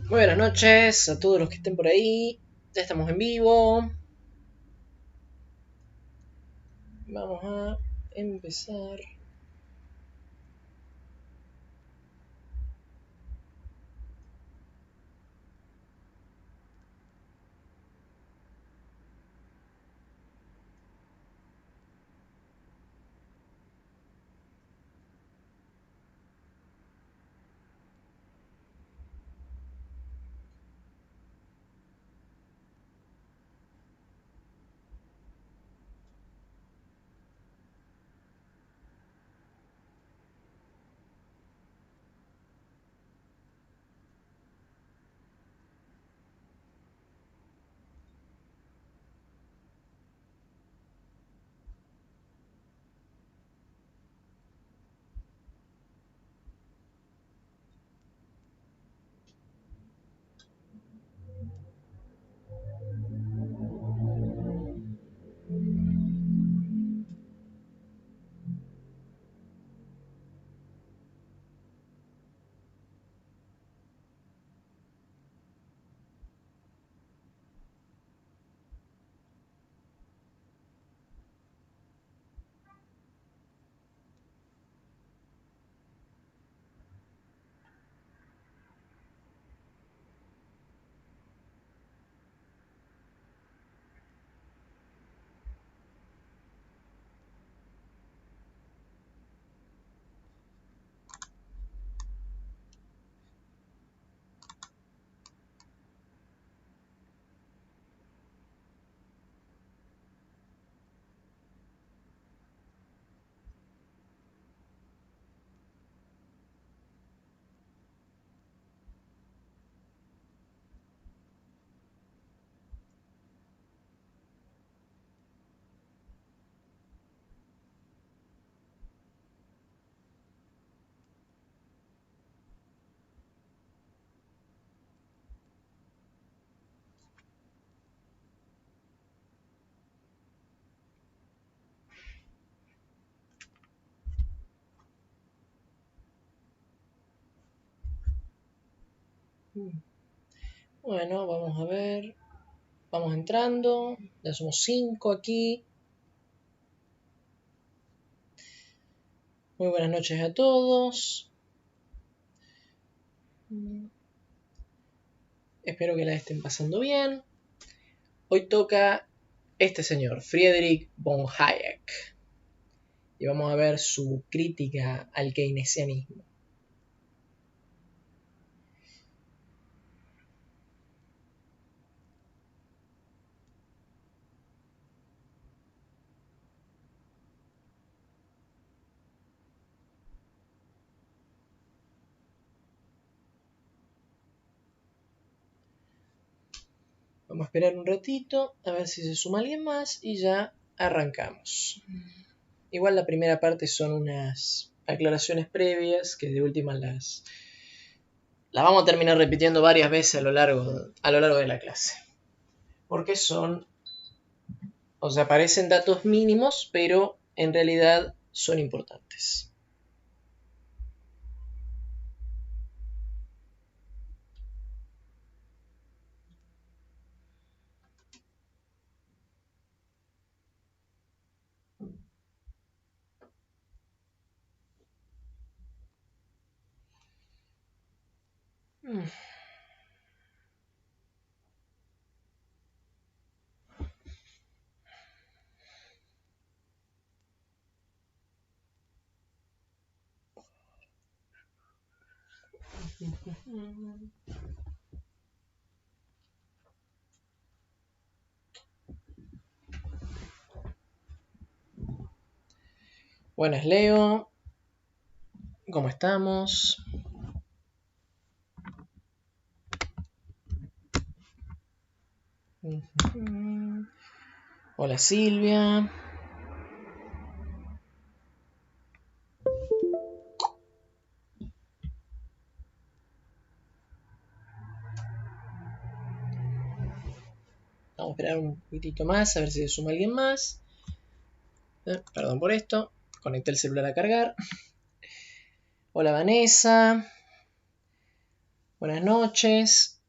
Muy buenas noches a todos los que estén por ahí. Ya estamos en vivo. Vamos a empezar. Bueno, vamos a ver. Vamos entrando. Ya somos 5 aquí. Muy buenas noches a todos. Espero que la estén pasando bien. Hoy toca este señor, Friedrich von Hayek. Y vamos a ver su crítica al keynesianismo. Vamos a esperar un ratito a ver si se suma alguien más y ya arrancamos. Igual la primera parte son unas aclaraciones previas que de última las vamos a terminar repitiendo varias veces a lo largo de la clase. Porque o sea, parecen datos mínimos, pero en realidad son importantes. Buenas, Leo. ¿Cómo estamos? Hola, Silvia. Vamos a esperar un poquitito más a ver si se suma alguien más. Perdón por esto. Conecté el celular a cargar. Hola, Vanessa. Buenas noches.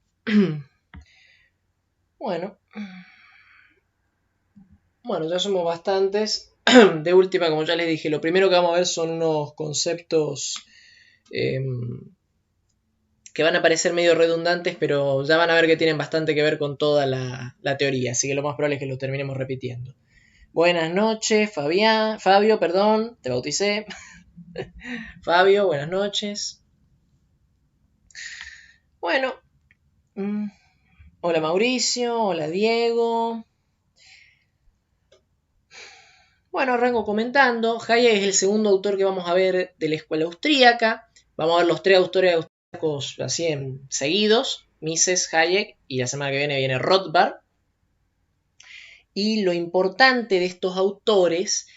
Bueno, ya somos bastantes. De última, como ya les dije, lo primero que vamos a ver son unos conceptos que van a parecer medio redundantes, pero ya van a ver que tienen bastante que ver con toda la teoría, así que lo más probable es que lo terminemos repitiendo. Buenas noches, Fabio, perdón, te bauticé. Fabio, buenas noches. Bueno, hola Mauricio, hola Diego. Bueno, arranco comentando. Hayek es el segundo autor que vamos a ver de la escuela austríaca. Vamos a ver los tres autores austríacos así en seguidos. Mises, Hayek y la semana que viene Rothbard. Y lo importante de estos autores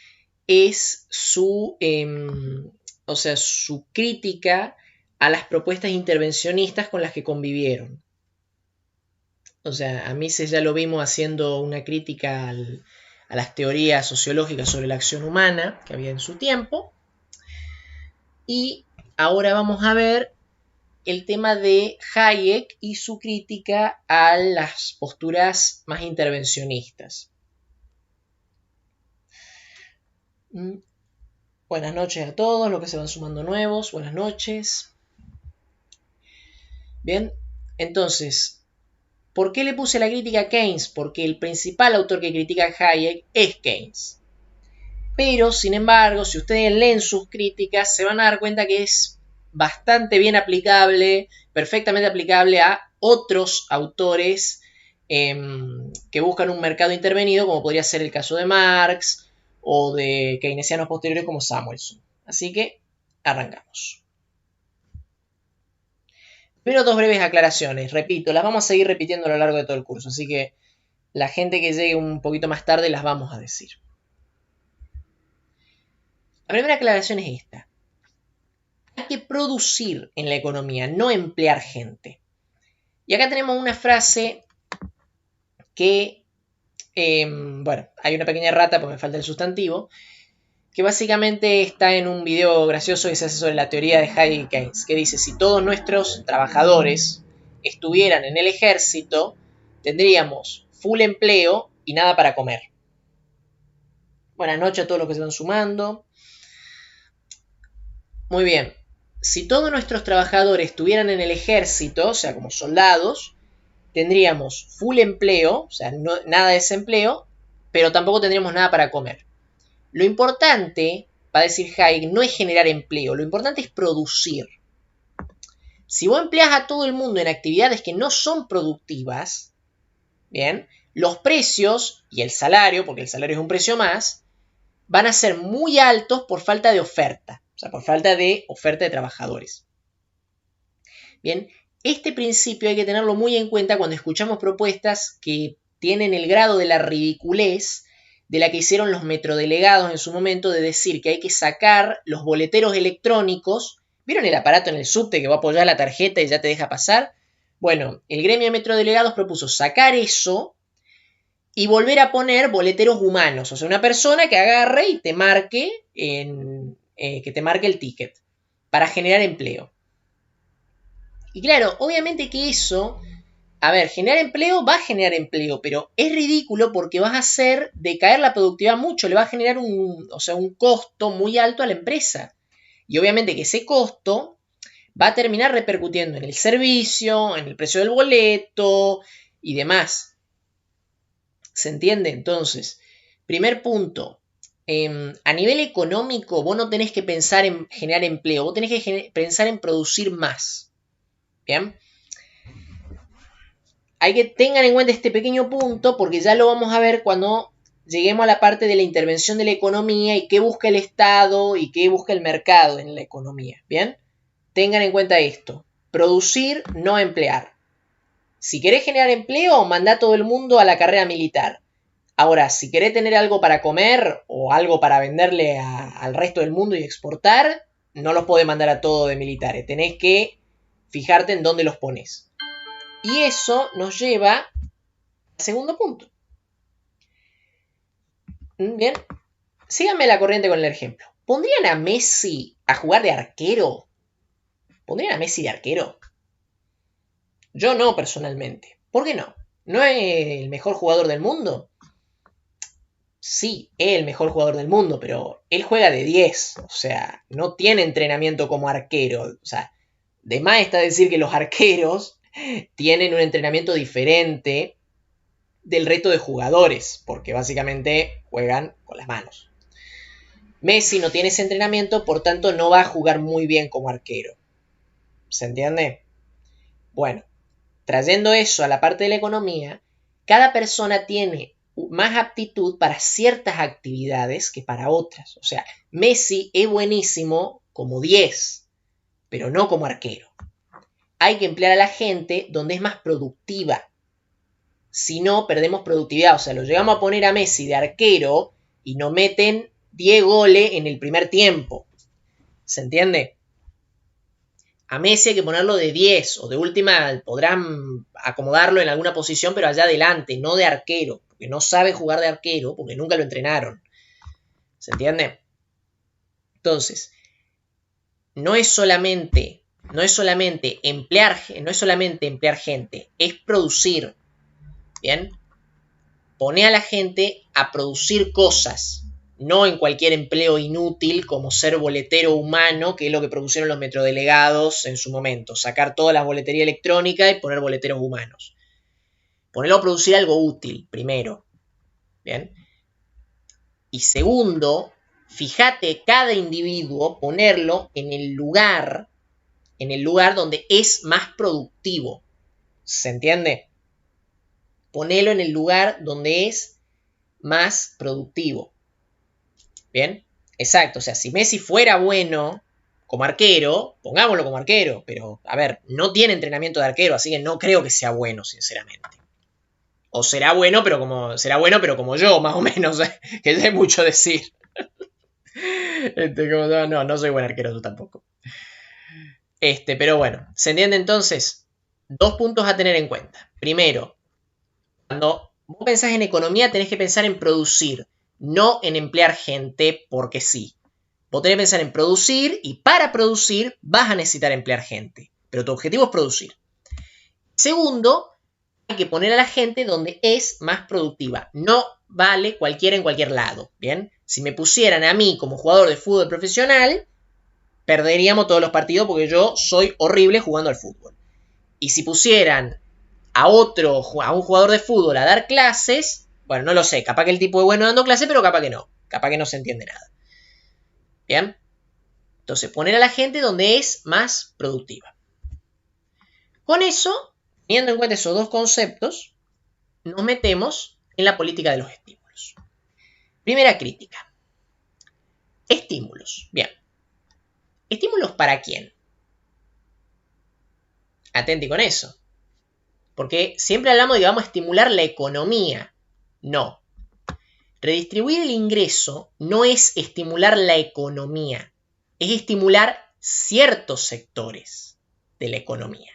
es su crítica a las propuestas intervencionistas con las que convivieron. O sea, a Mises ya lo vimos haciendo una crítica a las teorías sociológicas sobre la acción humana que había en su tiempo. Y ahora vamos a ver el tema de Hayek y su crítica a las posturas más intervencionistas. Buenas noches a todos los que se van sumando nuevos. Buenas noches. Bien, entonces, ¿por qué le puse la crítica a Keynes? Porque el principal autor que critica a Hayek es Keynes. Pero, sin embargo, si ustedes leen sus críticas, se van a dar cuenta que es bastante bien aplicable, perfectamente aplicable a otros autores que buscan un mercado intervenido, como podría ser el caso de Marx o de keynesianos posteriores como Samuelson. Así que, arrancamos. Pero dos breves aclaraciones, repito, las vamos a seguir repitiendo a lo largo de todo el curso, así que la gente que llegue un poquito más tarde las vamos a decir. La primera aclaración es esta. Hay que producir en la economía, no emplear gente. Y acá tenemos una frase que, hay una pequeña errata porque me falta el sustantivo, que básicamente está en un video gracioso que se hace sobre la teoría de Hayek y Keynes, que dice, si todos nuestros trabajadores estuvieran en el ejército, tendríamos full empleo y nada para comer. Buenas noches a todos los que se van sumando. Muy bien. Si todos nuestros trabajadores estuvieran en el ejército, o sea, como soldados, tendríamos full empleo, o sea, nada de desempleo, pero tampoco tendríamos nada para comer. Lo importante, va a decir Hayek, no es generar empleo, lo importante es producir. Si vos empleás a todo el mundo en actividades que no son productivas, bien, los precios y el salario, porque el salario es un precio más, van a ser muy altos por falta de oferta, o sea, por falta de oferta de trabajadores. Bien, este principio hay que tenerlo muy en cuenta cuando escuchamos propuestas que tienen el grado de la ridiculez de la que hicieron los metrodelegados en su momento de decir que hay que sacar los boleteros electrónicos. ¿Vieron el aparato en el subte que va a apoyar la tarjeta y ya te deja pasar? Bueno, el gremio de metrodelegados propuso sacar eso y volver a poner boleteros humanos, o sea, una persona que agarre y te marque, que te marque el ticket para generar empleo. Y claro, obviamente que eso, a ver, generar empleo va a generar empleo, pero es ridículo porque vas a hacer decaer la productividad mucho, le va a generar un costo muy alto a la empresa. Y obviamente que ese costo va a terminar repercutiendo en el servicio, en el precio del boleto y demás. ¿Se entiende? Entonces, primer punto, a nivel económico vos no tenés que pensar en generar empleo, vos tenés que pensar en producir más. Bien. Hay que tengan en cuenta este pequeño punto porque ya lo vamos a ver cuando lleguemos a la parte de la intervención de la economía y qué busca el Estado y qué busca el mercado en la economía. Bien, tengan en cuenta esto. Producir, no emplear. Si querés generar empleo, mandá a todo el mundo a la carrera militar. Ahora, si querés tener algo para comer o algo para venderle al resto del mundo y exportar, no los podés mandar a todos de militares. Tenés que fijarte en dónde los pones. Y eso nos lleva al segundo punto. Bien, síganme la corriente con el ejemplo. ¿Pondrían a Messi a jugar de arquero? ¿Pondrían a Messi de arquero? Yo no, personalmente. ¿Por qué no? ¿No es el mejor jugador del mundo? Sí, es el mejor jugador del mundo, pero él juega de 10. O sea, no tiene entrenamiento como arquero. O sea, de más está decir que los arqueros tienen un entrenamiento diferente del resto de jugadores, porque básicamente juegan con las manos. Messi no tiene ese entrenamiento, por tanto no va a jugar muy bien como arquero. ¿Se entiende? Bueno, trayendo eso a la parte de la economía, cada persona tiene más aptitud para ciertas actividades que para otras. O sea, Messi es buenísimo como 10, pero no como arquero. Hay que emplear a la gente donde es más productiva. Si no, perdemos productividad. O sea, lo llegamos a poner a Messi de arquero y nos meten 10 goles en el primer tiempo. ¿Se entiende? A Messi hay que ponerlo de 10 o de última podrán acomodarlo en alguna posición, pero allá adelante, no de arquero, porque no sabe jugar de arquero, porque nunca lo entrenaron. ¿Se entiende? Entonces, no es solamente emplear gente, es producir. ¿Bien? Pone a la gente a producir cosas, no en cualquier empleo inútil como ser boletero humano, que es lo que produjeron los metrodelegados en su momento, sacar toda la boletería electrónica y poner boleteros humanos. Ponerlo a producir algo útil, primero. ¿Bien? Y segundo, fíjate cada individuo, ponerlo en el lugar donde es más productivo. ¿Se entiende? Ponelo en el lugar donde es más productivo. ¿Bien? Exacto, o sea, si Messi fuera bueno como arquero, pongámoslo como arquero, pero, a ver, no tiene entrenamiento de arquero, así que no creo que sea bueno, sinceramente. O será bueno, pero como yo, más o menos, que es mucho decir. No soy buen arquero, tú tampoco. Pero bueno, ¿se entiende entonces? 2 puntos a tener en cuenta. Primero, cuando vos pensás en economía, tenés que pensar en producir, no en emplear gente porque sí. Vos tenés que pensar en producir y para producir vas a necesitar emplear gente. Pero tu objetivo es producir. Segundo, hay que poner a la gente donde es más productiva. No vale cualquiera en cualquier lado. ¿Bien? Si me pusieran a mí como jugador de fútbol profesional, perderíamos todos los partidos porque yo soy horrible jugando al fútbol. Y si pusieran a un jugador de fútbol a dar clases, bueno, no lo sé, capaz que el tipo es bueno dando clases, pero capaz que no se entiende nada. ¿Bien? Entonces, poner a la gente donde es más productiva. Con eso, teniendo en cuenta esos 2 conceptos, nos metemos en la política de los estímulos. Primera crítica. Estímulos. Bien. ¿Estímulos para quién? Atenti con eso. Porque siempre hablamos de que vamos a estimular la economía. No. Redistribuir el ingreso no es estimular la economía, es estimular ciertos sectores de la economía.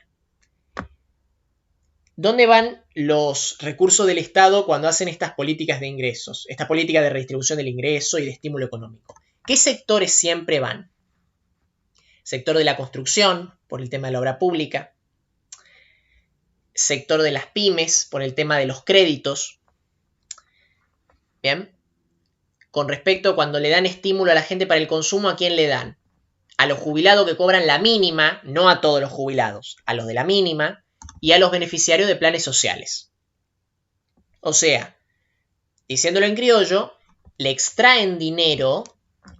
¿Dónde van los recursos del Estado cuando hacen estas políticas de ingresos? Esta política de redistribución del ingreso y de estímulo económico. ¿Qué sectores siempre van? Sector de la construcción, por el tema de la obra pública. Sector de las pymes, por el tema de los créditos. Bien. Con respecto a cuando le dan estímulo a la gente para el consumo, ¿a quién le dan? A los jubilados que cobran la mínima, no a todos los jubilados, a los de la mínima y a los beneficiarios de planes sociales. O sea, diciéndolo en criollo, le extraen dinero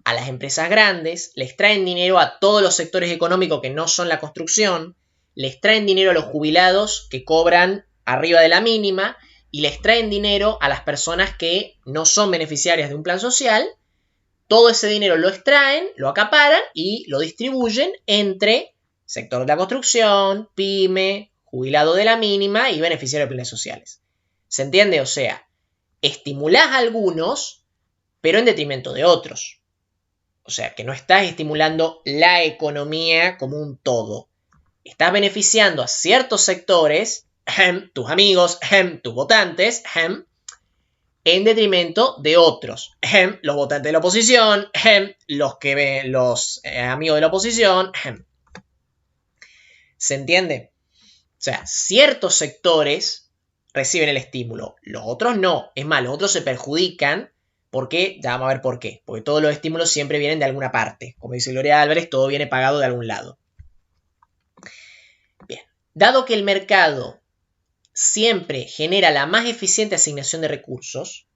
a las empresas grandes, le extraen dinero a todos los sectores económicos que no son la construcción, le extraen dinero a los jubilados que cobran arriba de la mínima y le extraen dinero a las personas que no son beneficiarias de un plan social. Todo ese dinero lo extraen, lo acaparan y lo distribuyen entre sector de la construcción, pyme, jubilado de la mínima y beneficiario de planes sociales. ¿Se entiende? O sea, estimulás a algunos, pero en detrimento de otros. O sea, que no estás estimulando la economía como un todo. Estás beneficiando a ciertos sectores, tus amigos, tus votantes, en detrimento de otros. Los votantes de la oposición, los amigos de la oposición. ¿Se entiende? sea, ciertos sectores reciben el estímulo, los otros no. Es más, los otros se perjudican porque, ya vamos a ver por qué. Porque todos los estímulos siempre vienen de alguna parte. Como dice Gloria Álvarez, todo viene pagado de algún lado. Bien, dado que el mercado siempre genera la más eficiente asignación de recursos,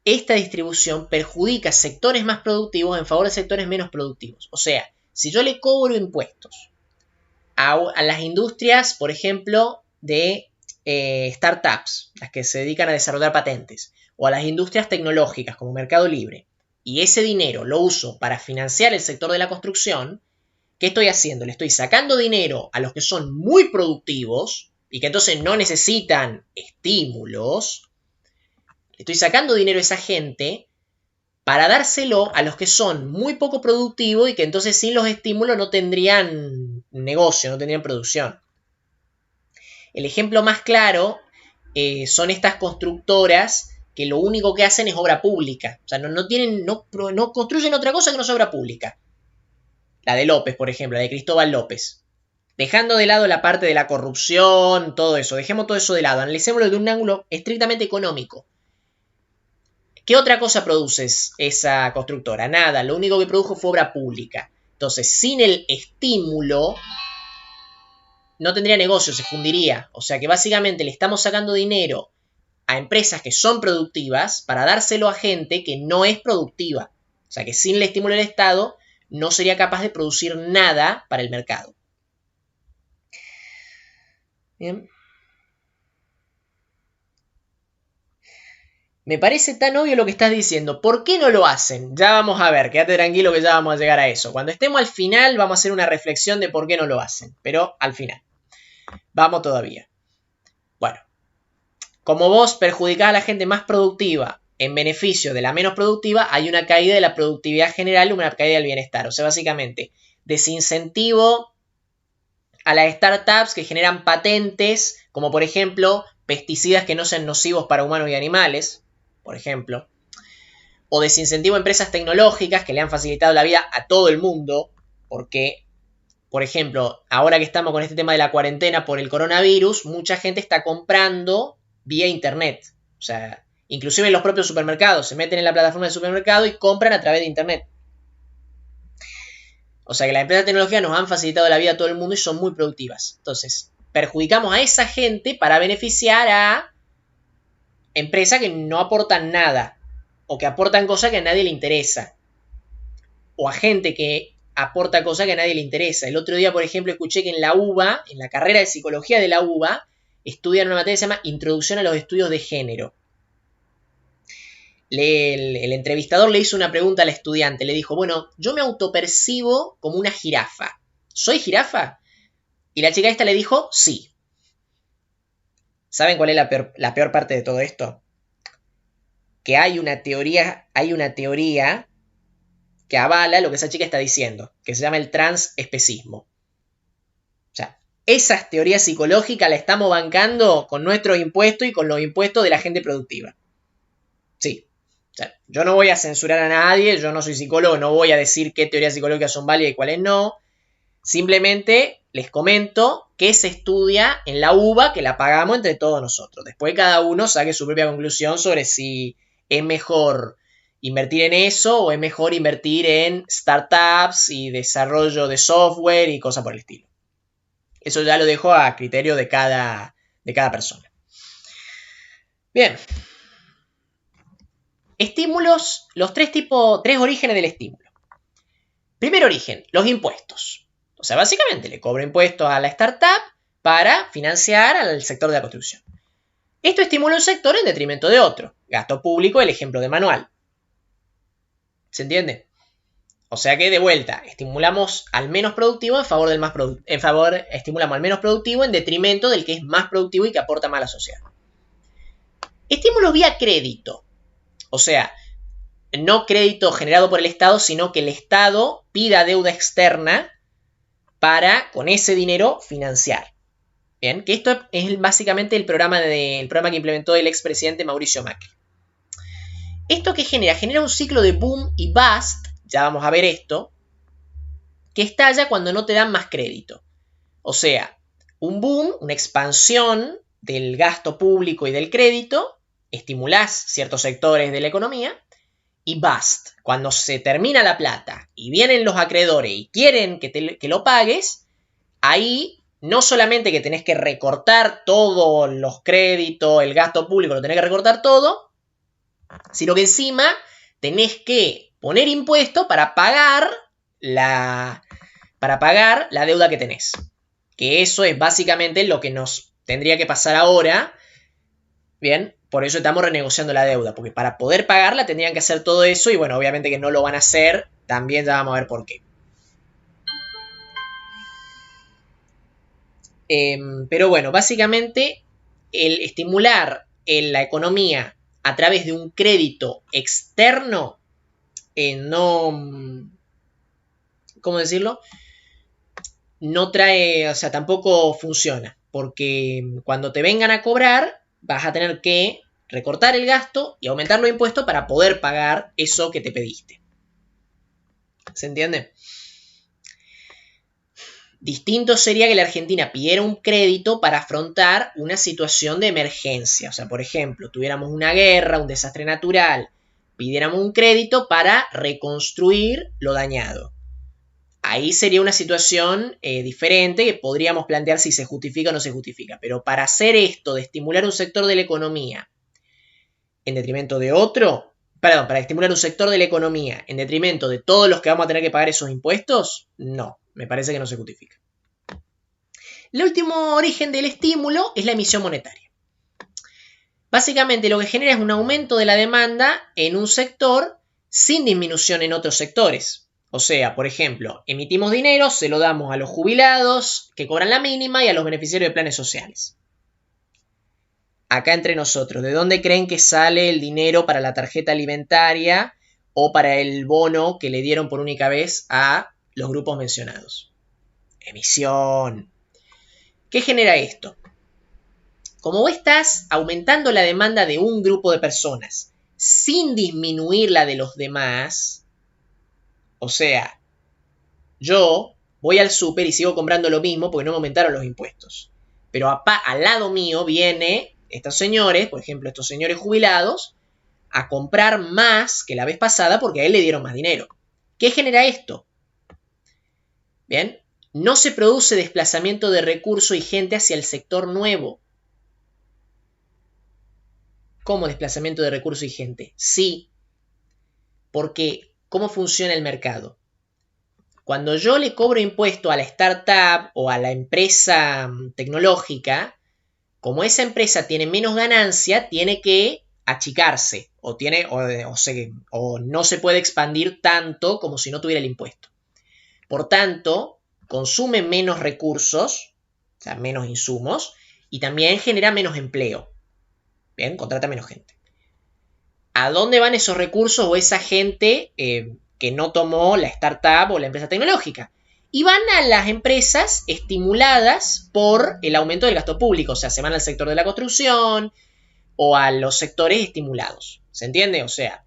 esta distribución perjudica sectores más productivos en favor de sectores menos productivos. O sea, si yo le cobro impuestos a las industrias, por ejemplo, de startups, las que se dedican a desarrollar patentes, o a las industrias tecnológicas como Mercado Libre, y ese dinero lo uso para financiar el sector de la construcción, ¿qué estoy haciendo? Le estoy sacando dinero a los que son muy productivos y que entonces no necesitan estímulos. Le estoy sacando dinero a esa gente para dárselo a los que son muy poco productivos y que entonces sin los estímulos no tendrían negocio, no tendrían producción. El ejemplo más claro son estas constructoras que lo único que hacen es obra pública. O sea, no construyen otra cosa que no sea obra pública. La de López, por ejemplo, la de Cristóbal López. Dejando de lado la parte de la corrupción, todo eso, dejemos todo eso de lado, analicémoslo de un ángulo estrictamente económico. ¿Qué otra cosa produce esa constructora? Nada, lo único que produjo fue obra pública. Entonces, sin el estímulo, no tendría negocio, se fundiría. O sea que básicamente le estamos sacando dinero a empresas que son productivas para dárselo a gente que no es productiva. O sea que sin el estímulo del Estado no sería capaz de producir nada para el mercado. Bien. Me parece tan obvio lo que estás diciendo. ¿Por qué no lo hacen? Ya vamos a ver, quédate tranquilo que ya vamos a llegar a eso. Cuando estemos al final vamos a hacer una reflexión de por qué no lo hacen. Pero al final. Vamos todavía. Bueno. Como vos perjudicás a la gente más productiva en beneficio de la menos productiva, hay una caída de la productividad general y una caída del bienestar. O sea, básicamente, desincentivo a las startups que generan patentes, como por ejemplo, pesticidas que no sean nocivos para humanos y animales, por ejemplo. O desincentivo a empresas tecnológicas que le han facilitado la vida a todo el mundo, porque, por ejemplo, ahora que estamos con este tema de la cuarentena por el coronavirus, mucha gente está comprando vía internet. O sea, inclusive en los propios supermercados, se meten en la plataforma del supermercado y compran a través de internet. O sea que las empresas de tecnología nos han facilitado la vida a todo el mundo y son muy productivas. Entonces, perjudicamos a esa gente para beneficiar a empresas que no aportan nada o que aportan cosas que a nadie le interesa. O a gente que aporta cosas que a nadie le interesa. El otro día, por ejemplo, escuché que en la UBA, en la carrera de psicología de la UBA, estudian una materia que se llama Introducción a los Estudios de Género. El entrevistador le hizo una pregunta al estudiante. Le dijo, bueno, yo me autopercibo como una jirafa. ¿Soy jirafa? Y la chica esta le dijo, sí. ¿Saben cuál es la peor parte de todo esto? Que hay una teoría que avala lo que esa chica está diciendo, que se llama el transespecismo. O sea, esas teorías psicológicas las estamos bancando con nuestros impuestos y con los impuestos de la gente productiva. Sí. O sea, yo no voy a censurar a nadie, yo no soy psicólogo, no voy a decir qué teorías psicológicas son válidas y cuáles no. Simplemente les comento que se estudia en la UBA, que la pagamos entre todos nosotros. Después cada uno saque su propia conclusión sobre si es mejor invertir en eso o es mejor invertir en startups y desarrollo de software y cosas por el estilo. Eso ya lo dejo a criterio de cada persona. Bien. Estímulos, los tres orígenes del estímulo. Primer origen, los impuestos. O sea, básicamente le cobro impuestos a la startup para financiar al sector de la construcción. Esto estimula un sector en detrimento de otro. Gasto público, el ejemplo de manual. ¿Se entiende? O sea que de vuelta, estimulamos al menos productivo en favor del más productivo. Estimulamos al menos productivo en detrimento del que es más productivo y que aporta más a la sociedad. Estímulos vía crédito. O sea, no crédito generado por el Estado, sino que el Estado pida deuda externa para, con ese dinero, financiar. Bien, que esto es básicamente el programa que implementó el expresidente Mauricio Macri. ¿Esto qué genera? Genera un ciclo de boom y bust, ya vamos a ver esto, que estalla cuando no te dan más crédito. O sea, un boom, una expansión del gasto público y del crédito, estimulás ciertos sectores de la economía, y bust, cuando se termina la plata y vienen los acreedores y quieren que lo pagues, ahí no solamente que tenés que recortar todos los créditos, el gasto público, lo tenés que recortar todo, sino que encima tenés que poner impuestos para pagar la deuda que tenés. Que eso es básicamente lo que nos tendría que pasar ahora. Bien, por eso estamos renegociando la deuda, porque para poder pagarla tendrían que hacer todo eso y bueno, obviamente que no lo van a hacer, también ya vamos a ver por qué. Pero bueno, básicamente el estimular la economía a través de un crédito externo no, ¿cómo decirlo? No trae, o sea, tampoco funciona, porque cuando te vengan a cobrar vas a tener que recortar el gasto y aumentar los impuestos para poder pagar eso que te pediste. ¿Se entiende? Distinto sería que la Argentina pidiera un crédito para afrontar una situación de emergencia. O sea, por ejemplo, tuviéramos una guerra, un desastre natural, pidiéramos un crédito para reconstruir lo dañado. Ahí sería una situación diferente que podríamos plantear si se justifica o no se justifica. Pero para hacer esto, de estimular un sector de la economía en detrimento de otro, perdón, para estimular un sector de la economía en detrimento de todos los que vamos a tener que pagar esos impuestos, no, me parece que no se justifica. El último origen del estímulo es la emisión monetaria. Básicamente lo que genera es un aumento de la demanda en un sector sin disminución en otros sectores. O sea, por ejemplo, emitimos dinero, se lo damos a los jubilados que cobran la mínima y a los beneficiarios de planes sociales. Acá entre nosotros, ¿de dónde creen que sale el dinero para la tarjeta alimentaria o para el bono que le dieron por única vez a los grupos mencionados? Emisión. ¿Qué genera esto? Como vos estás aumentando la demanda de un grupo de personas sin disminuir la de los demás, o sea, yo voy al súper y sigo comprando lo mismo porque no me aumentaron los impuestos. Pero al lado mío viene estos señores, por ejemplo, estos señores jubilados, a comprar más que la vez pasada porque a él le dieron más dinero. ¿Qué genera esto? Bien, no se produce desplazamiento de recursos y gente hacia el sector nuevo. ¿Cómo desplazamiento de recursos y gente? Sí, porque ¿cómo funciona el mercado? Cuando yo le cobro impuesto a la startup o a la empresa tecnológica, como esa empresa tiene menos ganancia, tiene que achicarse o no se puede expandir tanto como si no tuviera el impuesto. Por tanto, consume menos recursos, o sea, menos insumos, y también genera menos empleo. Bien, contrata menos gente. ¿A dónde van esos recursos o esa gente que no tomó la startup o la empresa tecnológica? Y van a las empresas estimuladas por el aumento del gasto público. O sea, se van al sector de la construcción o a los sectores estimulados. ¿Se entiende? O sea,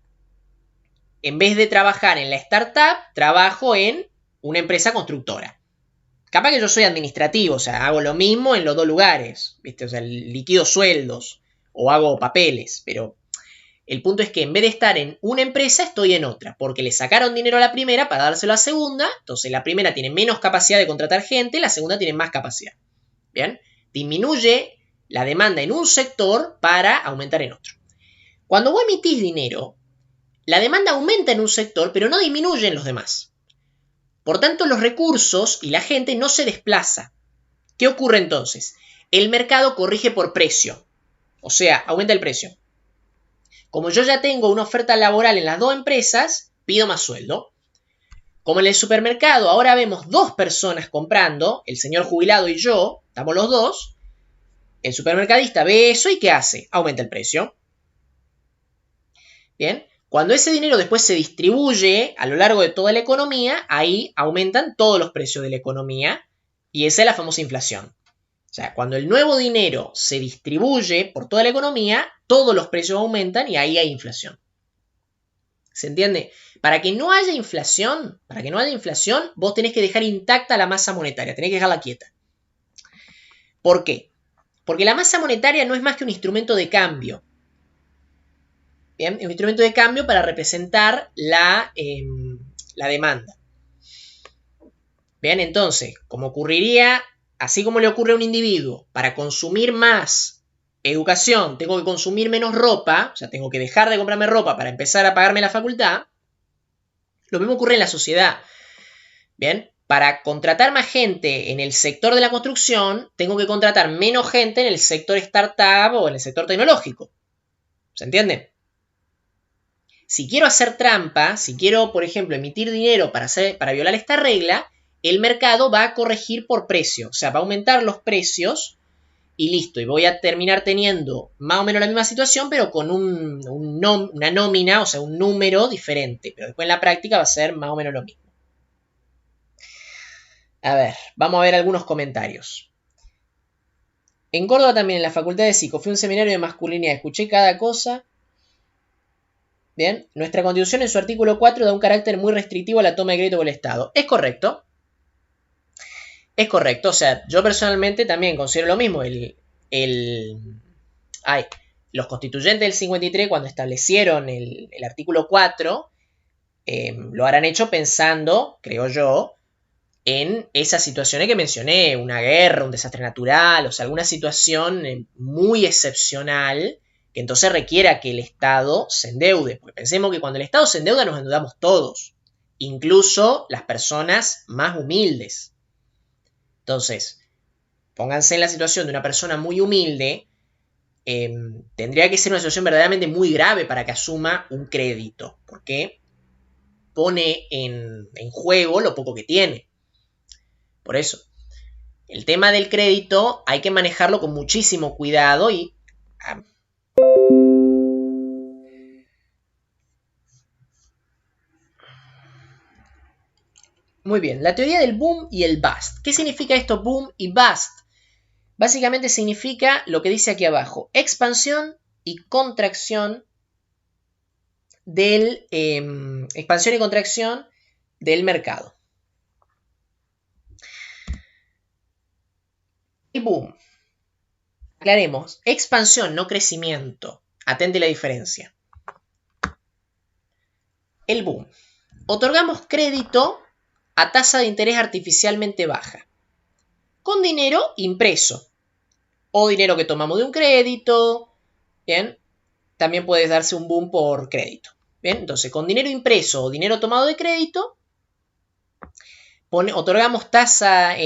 en vez de trabajar en la startup, trabajo en una empresa constructora. Capaz que yo soy administrativo, o sea, hago lo mismo en los dos lugares, ¿viste? O sea, liquido sueldos o hago papeles, pero el punto es que en vez de estar en una empresa, estoy en otra, porque le sacaron dinero a la primera para dárselo a la segunda, entonces la primera tiene menos capacidad de contratar gente, la segunda tiene más capacidad. ¿Bien? Disminuye la demanda en un sector para aumentar en otro. Cuando vos emitís dinero, la demanda aumenta en un sector, pero no disminuye en los demás. Por tanto, los recursos y la gente no se desplaza. ¿Qué ocurre entonces? El mercado corrige por precio, o sea, aumenta el precio. Como yo ya tengo una oferta laboral en las dos empresas, pido más sueldo. Como en el supermercado ahora vemos dos personas comprando, el señor jubilado y yo, estamos los dos, el supermercadista ve eso y ¿qué hace? Aumenta el precio. Bien, cuando ese dinero después se distribuye a lo largo de toda la economía, ahí aumentan todos los precios de la economía y esa es la famosa inflación. O sea, cuando el nuevo dinero se distribuye por toda la economía, todos los precios aumentan y ahí hay inflación. ¿Se entiende? Para que no haya inflación, vos tenés que dejar intacta la masa monetaria, tenés que dejarla quieta. ¿Por qué? Porque la masa monetaria no es más que un instrumento de cambio. Bien, un instrumento de cambio para representar la demanda. Bien, entonces, como ocurriría, así como le ocurre a un individuo, para consumir más educación, tengo que consumir menos ropa, o sea, tengo que dejar de comprarme ropa para empezar a pagarme la facultad, lo mismo ocurre en la sociedad. Bien, para contratar más gente en el sector de la construcción, tengo que contratar menos gente en el sector startup o en el sector tecnológico. ¿Se entiende? Si quiero hacer trampa, si quiero, por ejemplo, emitir dinero para violar esta regla, el mercado va a corregir por precio. O sea, va a aumentar los precios y listo. Y voy a terminar teniendo más o menos la misma situación, pero con una nómina, o sea, un número diferente. Pero después en la práctica va a ser más o menos lo mismo. A ver, vamos a ver algunos comentarios. En Córdoba también, en la Facultad de Psico, fui a un seminario de masculinidad, escuché cada cosa. Bien, nuestra Constitución en su artículo 4 da un carácter muy restrictivo a la toma de crédito por el Estado. Es correcto. Es correcto, o sea, yo personalmente también considero lo mismo. Los constituyentes del 53, cuando establecieron el artículo 4, lo habrán hecho pensando, creo yo, en esas situaciones que mencioné, una guerra, un desastre natural, o sea, alguna situación muy excepcional que entonces requiera que el Estado se endeude. Porque pensemos que cuando el Estado se endeuda nos endeudamos todos, incluso las personas más humildes. Entonces, pónganse en la situación de una persona muy humilde, tendría que ser una situación verdaderamente muy grave para que asuma un crédito, porque pone en juego lo poco que tiene. Por eso, el tema del crédito hay que manejarlo con muchísimo cuidado y... Muy bien, la teoría del boom y el bust. ¿Qué significa esto, boom y bust? Básicamente significa lo que dice aquí abajo, expansión y contracción del mercado. El boom. Aclaremos, expansión, no crecimiento. Atente la diferencia. El boom. Otorgamos crédito a tasa de interés artificialmente baja, con dinero impreso, o dinero que tomamos de un crédito. Bien, también puede darse un boom por crédito. Bien, entonces con dinero impreso o dinero tomado de crédito, otorgamos tasa,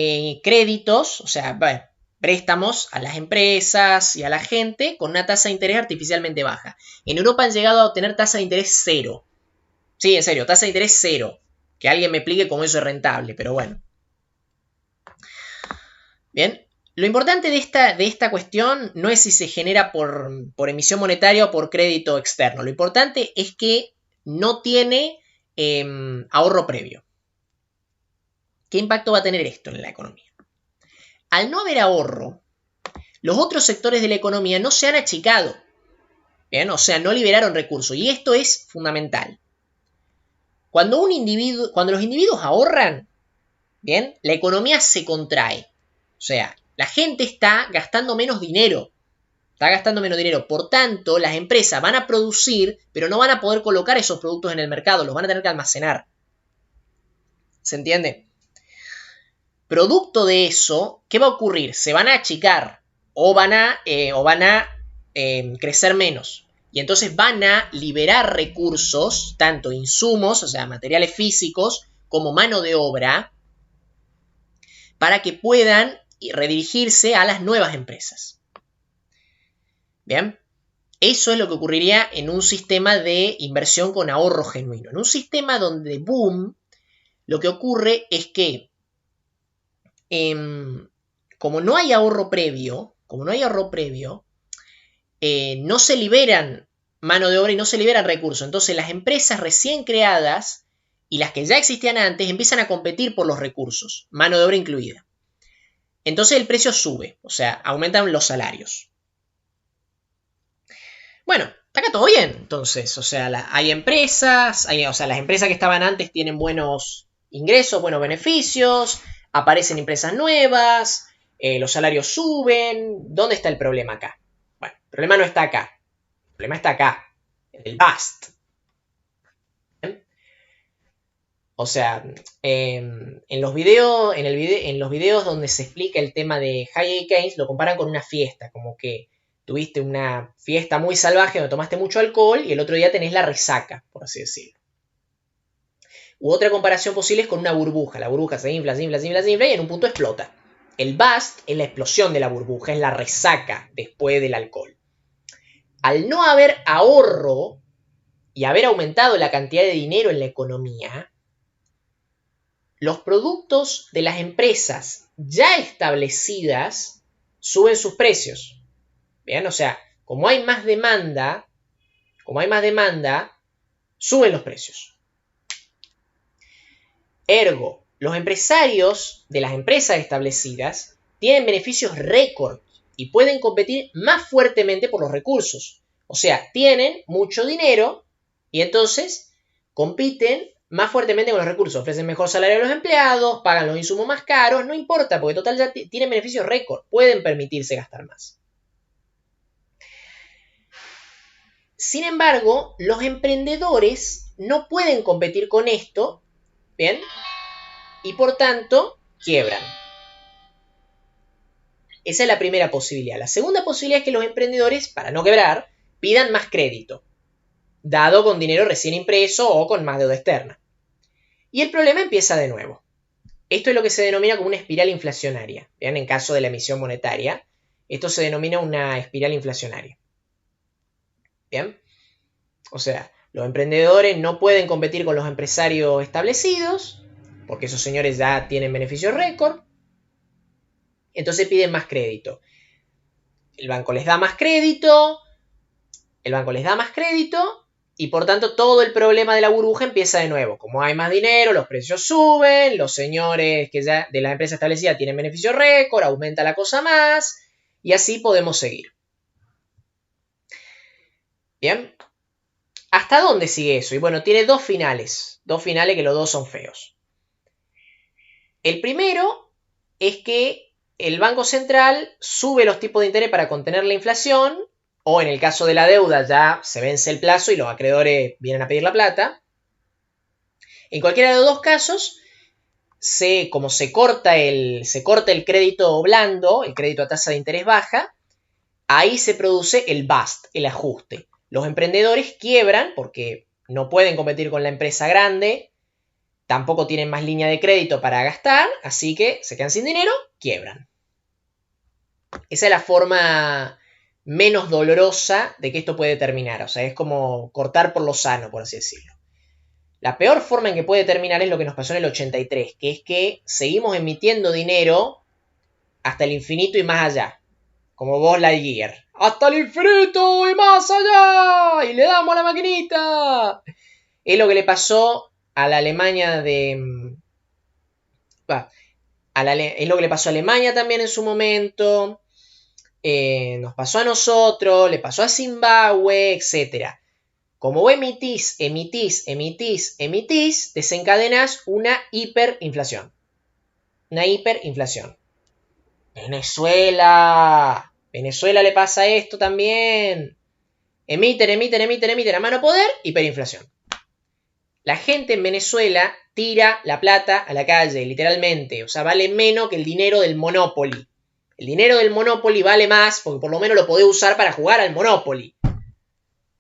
créditos, o sea, préstamos a las empresas y a la gente con una tasa de interés artificialmente baja. En Europa han llegado a obtener tasa de interés cero. Sí, en serio, tasa de interés cero. Que alguien me explique cómo eso es rentable, pero bueno. Bien, lo importante de esta cuestión no es si se genera por emisión monetaria o por crédito externo. Lo importante es que no tiene ahorro previo. ¿Qué impacto va a tener esto en la economía? Al no haber ahorro, los otros sectores de la economía no se han achicado. Bien, o sea, no liberaron recursos. Y esto es fundamental. Cuando los individuos ahorran, bien, la economía se contrae. O sea, la gente está gastando menos dinero. Por tanto, las empresas van a producir, pero no van a poder colocar esos productos en el mercado. Los van a tener que almacenar. ¿Se entiende? Producto de eso, ¿qué va a ocurrir? Se van a achicar o van a crecer menos. Y entonces van a liberar recursos, tanto insumos, o sea, materiales físicos, como mano de obra, para que puedan redirigirse a las nuevas empresas. Bien, eso es lo que ocurriría en un sistema de inversión con ahorro genuino. En un sistema donde boom, lo que ocurre es que, como no hay ahorro previo, no se liberan mano de obra y no se liberan recursos. Entonces las empresas recién creadas y las que ya existían antes empiezan a competir por los recursos, mano de obra incluida. Entonces el precio sube, o sea, aumentan los salarios. Bueno, acá todo bien, entonces, o sea, hay empresas, las empresas que estaban antes tienen buenos ingresos, buenos beneficios, aparecen empresas nuevas, los salarios suben. ¿Dónde está el problema acá? Bueno, el problema no está acá. El problema está acá, en el bust. O sea, en los videos donde se explica el tema de Hayek y Keynes, lo comparan con una fiesta, como que tuviste una fiesta muy salvaje donde tomaste mucho alcohol y el otro día tenés la resaca, por así decirlo. U otra comparación posible es con una burbuja. La burbuja se infla, se infla, se infla, se infla y en un punto explota. El bust es la explosión de la burbuja, es la resaca después del alcohol. Al no haber ahorro y haber aumentado la cantidad de dinero en la economía, los productos de las empresas ya establecidas suben sus precios. ¿Bien? O sea, como hay más demanda, suben los precios. Ergo, los empresarios de las empresas establecidas tienen beneficios récord y pueden competir más fuertemente por los recursos. O sea, tienen mucho dinero y entonces compiten más fuertemente con los recursos. Ofrecen mejor salario a los empleados, pagan los insumos más caros, no importa, porque total ya tienen beneficios récord, pueden permitirse gastar más. Sin embargo, los emprendedores no pueden competir con esto, ¿bien? Y por tanto, quiebran. Esa es la primera posibilidad. La segunda posibilidad es que los emprendedores, para no quebrar, pidan más crédito, dado con dinero recién impreso o con más deuda externa. Y el problema empieza de nuevo. Esto es lo que se denomina como una espiral inflacionaria. Vean, en caso de la emisión monetaria, esto se denomina una espiral inflacionaria. Bien, o sea, los emprendedores no pueden competir con los empresarios establecidos, porque esos señores ya tienen beneficios récord, entonces piden más crédito. El banco les da más crédito, y por tanto todo el problema de la burbuja empieza de nuevo. Como hay más dinero, los precios suben, los señores que ya de la empresa establecida tienen beneficio récord, aumenta la cosa más, y así podemos seguir. Bien, ¿hasta dónde sigue eso? Y bueno, tiene dos finales que los dos son feos. El primero es que el Banco Central sube los tipos de interés para contener la inflación, o en el caso de la deuda ya se vence el plazo y los acreedores vienen a pedir la plata. En cualquiera de los dos casos, como se corta el crédito blando, el crédito a tasa de interés baja, ahí se produce el bust, el ajuste. Los emprendedores quiebran porque no pueden competir con la empresa grande, tampoco tienen más línea de crédito para gastar, así que se quedan sin dinero, quiebran. Esa es la forma menos dolorosa de que esto puede terminar. O sea, es como cortar por lo sano, por así decirlo. La peor forma en que puede terminar es lo que nos pasó en el 83, que es que seguimos emitiendo dinero hasta el infinito y más allá. Como Buzz Lightyear. ¡Hasta el infinito y más allá! Y le damos a la maquinita. Es lo que le pasó a la Alemania de... es lo que le pasó a Alemania también en su momento. Nos pasó a nosotros, le pasó a Zimbabue, etc. Como vos emitís, desencadenás una hiperinflación. Venezuela le pasa esto también. Emiten, a mano poder, hiperinflación. La gente en Venezuela tira la plata a la calle, literalmente. O sea, vale menos que el dinero del Monopoly. El dinero del Monopoly vale más porque por lo menos lo podés usar para jugar al Monopoly.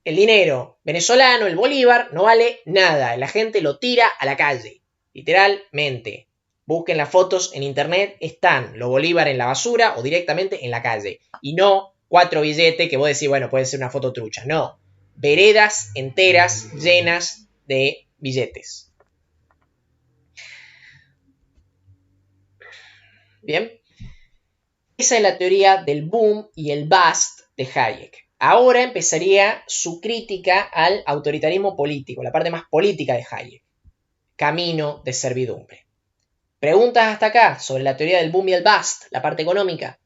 El dinero venezolano, el bolívar, no vale nada. La gente lo tira a la calle. Literalmente. Busquen las fotos en internet. Están los bolívares en la basura o directamente en la calle. Y no 4 billetes que vos decís, bueno, puede ser una foto trucha. No. Veredas enteras llenas de billetes. Bien. Esa es la teoría del boom y el bust de Hayek. Ahora empezaría su crítica al autoritarismo político, la parte más política de Hayek. Camino de servidumbre. ¿Preguntas hasta acá sobre la teoría del boom y el bust, la parte económica?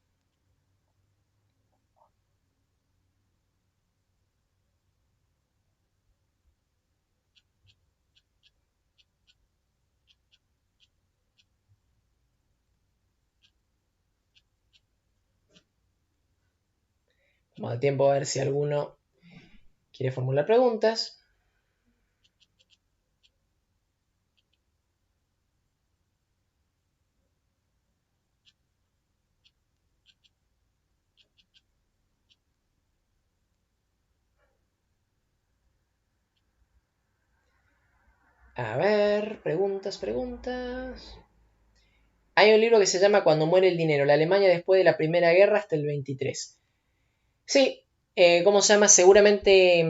Vamos a dar tiempo a ver si alguno quiere formular preguntas. A ver, preguntas. Hay un libro que se llama Cuando muere el dinero, la Alemania después de la Primera Guerra hasta el 23. Sí, ¿cómo se llama? Seguramente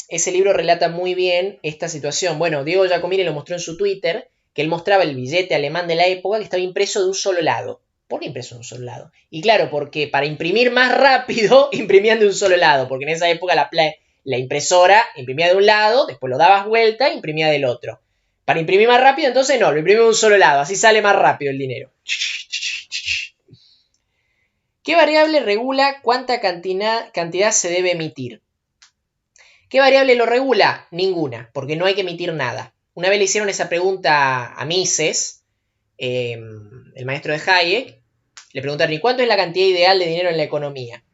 ese libro relata muy bien esta situación. Bueno, Diego Giacomini lo mostró en su Twitter, que él mostraba el billete alemán de la época que estaba impreso de un solo lado. ¿Por qué impreso de un solo lado? Y claro, porque para imprimir más rápido, imprimían de un solo lado, porque en esa época la impresora imprimía de un lado, después lo dabas vuelta e imprimía del otro. Para imprimir más rápido, entonces no, lo imprime de un solo lado, así sale más rápido el dinero. ¿Qué variable regula cuánta cantidad se debe emitir? ¿Qué variable lo regula? Ninguna, porque no hay que emitir nada. Una vez le hicieron esa pregunta a Mises, el maestro de Hayek, le preguntaron, ¿y cuánto es la cantidad ideal de dinero en la economía?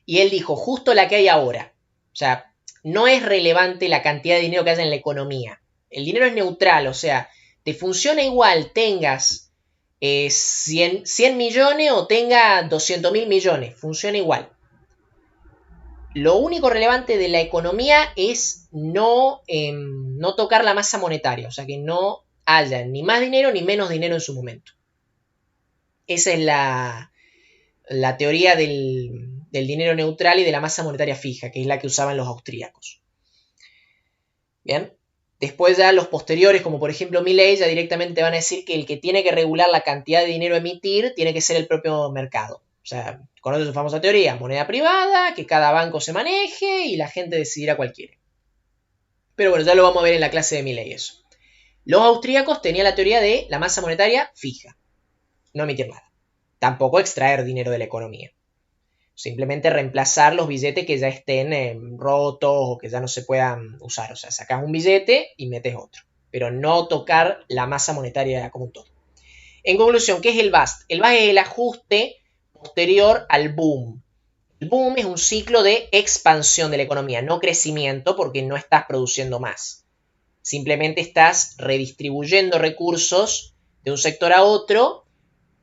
Y él dijo, justo la que hay ahora. O sea, no es relevante la cantidad de dinero que haya en la economía. El dinero es neutral, o sea, te funciona igual, tengas 100 millones o tenga 200.000 millones, funciona igual. Lo único relevante de la economía es no tocar la masa monetaria, o sea, que no haya ni más dinero ni menos dinero en su momento. Esa es la teoría del dinero neutral y de la masa monetaria fija, que es la que usaban los austríacos. Bien. Después ya los posteriores, como por ejemplo Milley, ya directamente van a decir que el que tiene que regular la cantidad de dinero a emitir tiene que ser el propio mercado. O sea, conoce su famosa teoría, moneda privada, que cada banco se maneje y la gente decidirá cuál quiere. Pero bueno, ya lo vamos a ver en la clase de Milley eso. Los austríacos tenían la teoría de la masa monetaria fija, no emitir nada. Tampoco extraer dinero de la economía. Simplemente reemplazar los billetes que ya estén rotos o que ya no se puedan usar. O sea, sacas un billete y metes otro. Pero no tocar la masa monetaria como un todo. En conclusión, ¿qué es el BAST? El BAST es el ajuste posterior al boom. El boom es un ciclo de expansión de la economía, no crecimiento porque no estás produciendo más. Simplemente estás redistribuyendo recursos de un sector a otro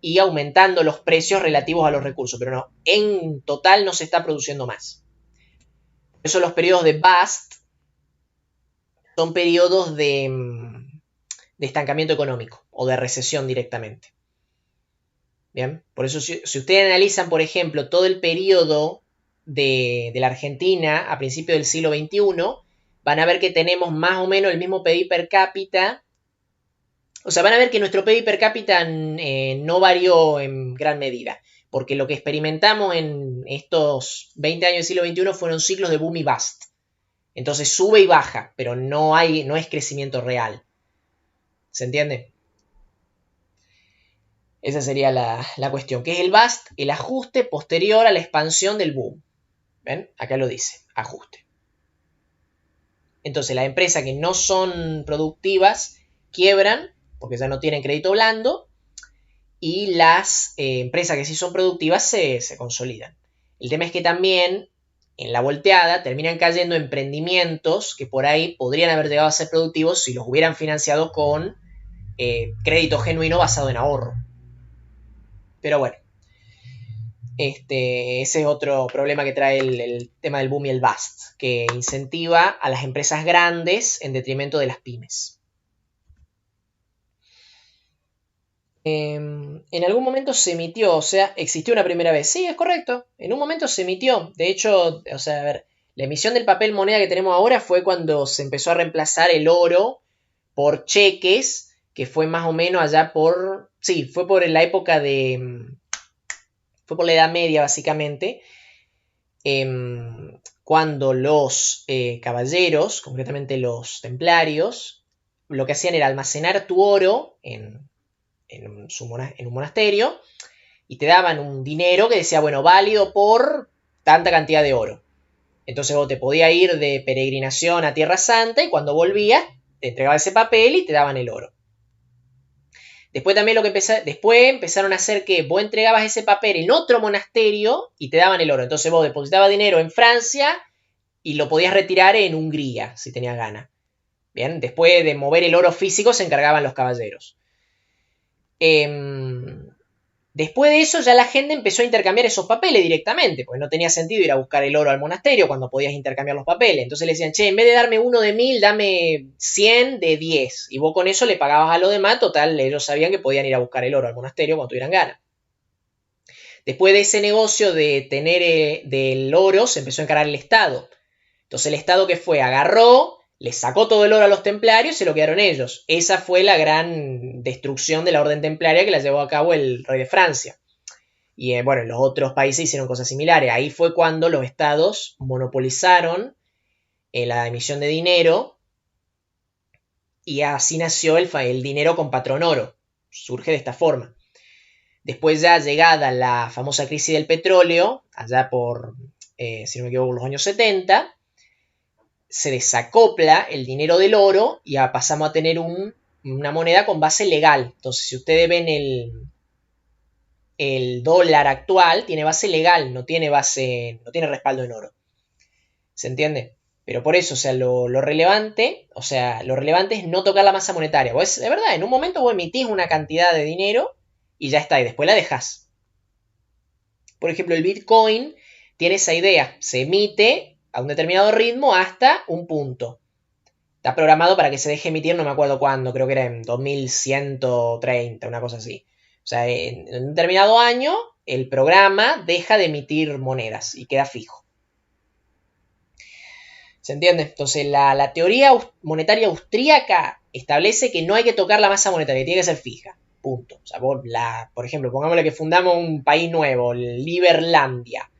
y aumentando los precios relativos a los recursos, pero no, en total no se está produciendo más. Por eso los periodos de bust son periodos de estancamiento económico o de recesión directamente. Bien, por eso si ustedes analizan, por ejemplo, todo el periodo de la Argentina a principios del siglo XXI, van a ver que tenemos más o menos el mismo PIB per cápita. O sea, van a ver que nuestro PIB per cápita no varió en gran medida, porque lo que experimentamos en estos 20 años del siglo XXI fueron ciclos de boom y bust. Entonces sube y baja, pero no es crecimiento real. ¿Se entiende? Esa sería la cuestión. ¿Qué es el bust? El ajuste posterior a la expansión del boom. ¿Ven? Acá lo dice, ajuste. Entonces las empresas que no son productivas quiebran porque ya no tienen crédito blando, y las empresas que sí son productivas se consolidan. El tema es que también en la volteada terminan cayendo emprendimientos que por ahí podrían haber llegado a ser productivos si los hubieran financiado con crédito genuino basado en ahorro. Pero bueno, ese es otro problema que trae el tema del boom y el bust, que incentiva a las empresas grandes en detrimento de las pymes. En algún momento se emitió, o sea, existió una primera vez. Sí, es correcto. En un momento se emitió. De hecho, o sea, a ver, la emisión del papel moneda que tenemos ahora fue cuando se empezó a reemplazar el oro por cheques, que fue más o menos allá por... Sí, fue por la época de... Fue por la Edad Media, básicamente. Cuando los caballeros, concretamente los templarios, lo que hacían era almacenar tu oro en un monasterio y te daban un dinero que decía, bueno, válido por tanta cantidad de oro. Entonces vos te podías ir de peregrinación a Tierra Santa y cuando volvías te entregabas ese papel y te daban el oro. Después también después empezaron a hacer que vos entregabas ese papel en otro monasterio y te daban el oro. Entonces vos depositabas dinero en Francia y lo podías retirar en Hungría, si tenías ganas. Bien, después de mover el oro físico se encargaban los caballeros. Después de eso ya la gente empezó a intercambiar esos papeles directamente, porque no tenía sentido ir a buscar el oro al monasterio cuando podías intercambiar los papeles. Entonces le decían, che, en vez de darme uno de 1000, dame 100 de 10. Y vos con eso le pagabas a los demás, total, ellos sabían que podían ir a buscar el oro al monasterio cuando tuvieran ganas. Después de ese negocio de tener del oro, se empezó a encargar el Estado. Entonces el Estado, que fue, agarró, le sacó todo el oro a los templarios y se lo quedaron ellos. Esa fue la gran destrucción de la orden templaria que la llevó a cabo el rey de Francia. Y bueno, en los otros países hicieron cosas similares. Ahí fue cuando los estados monopolizaron la emisión de dinero y así nació el dinero con patrón oro. Surge de esta forma. Después ya llegada la famosa crisis del petróleo, allá por, si no me equivoco, los años 70, se desacopla el dinero del oro y ya pasamos a tener una moneda con base legal. Entonces, si ustedes ven el dólar actual, tiene base legal, no tiene respaldo en oro. ¿Se entiende? Pero por eso, o sea, lo relevante es no tocar la masa monetaria. Vos, es verdad, en un momento vos emitís una cantidad de dinero y ya está, y después la dejás. Por ejemplo, el Bitcoin tiene esa idea, se emite a un determinado ritmo hasta un punto. Está programado para que se deje emitir, no me acuerdo cuándo, creo que era en 2130, una cosa así. O sea, en un determinado año, el programa deja de emitir monedas y queda fijo. ¿Se entiende? Entonces, la teoría monetaria austríaca establece que no hay que tocar la masa monetaria, que tiene que ser fija. Punto. O sea, por ejemplo, pongámosle que fundamos un país nuevo, Liberlandia.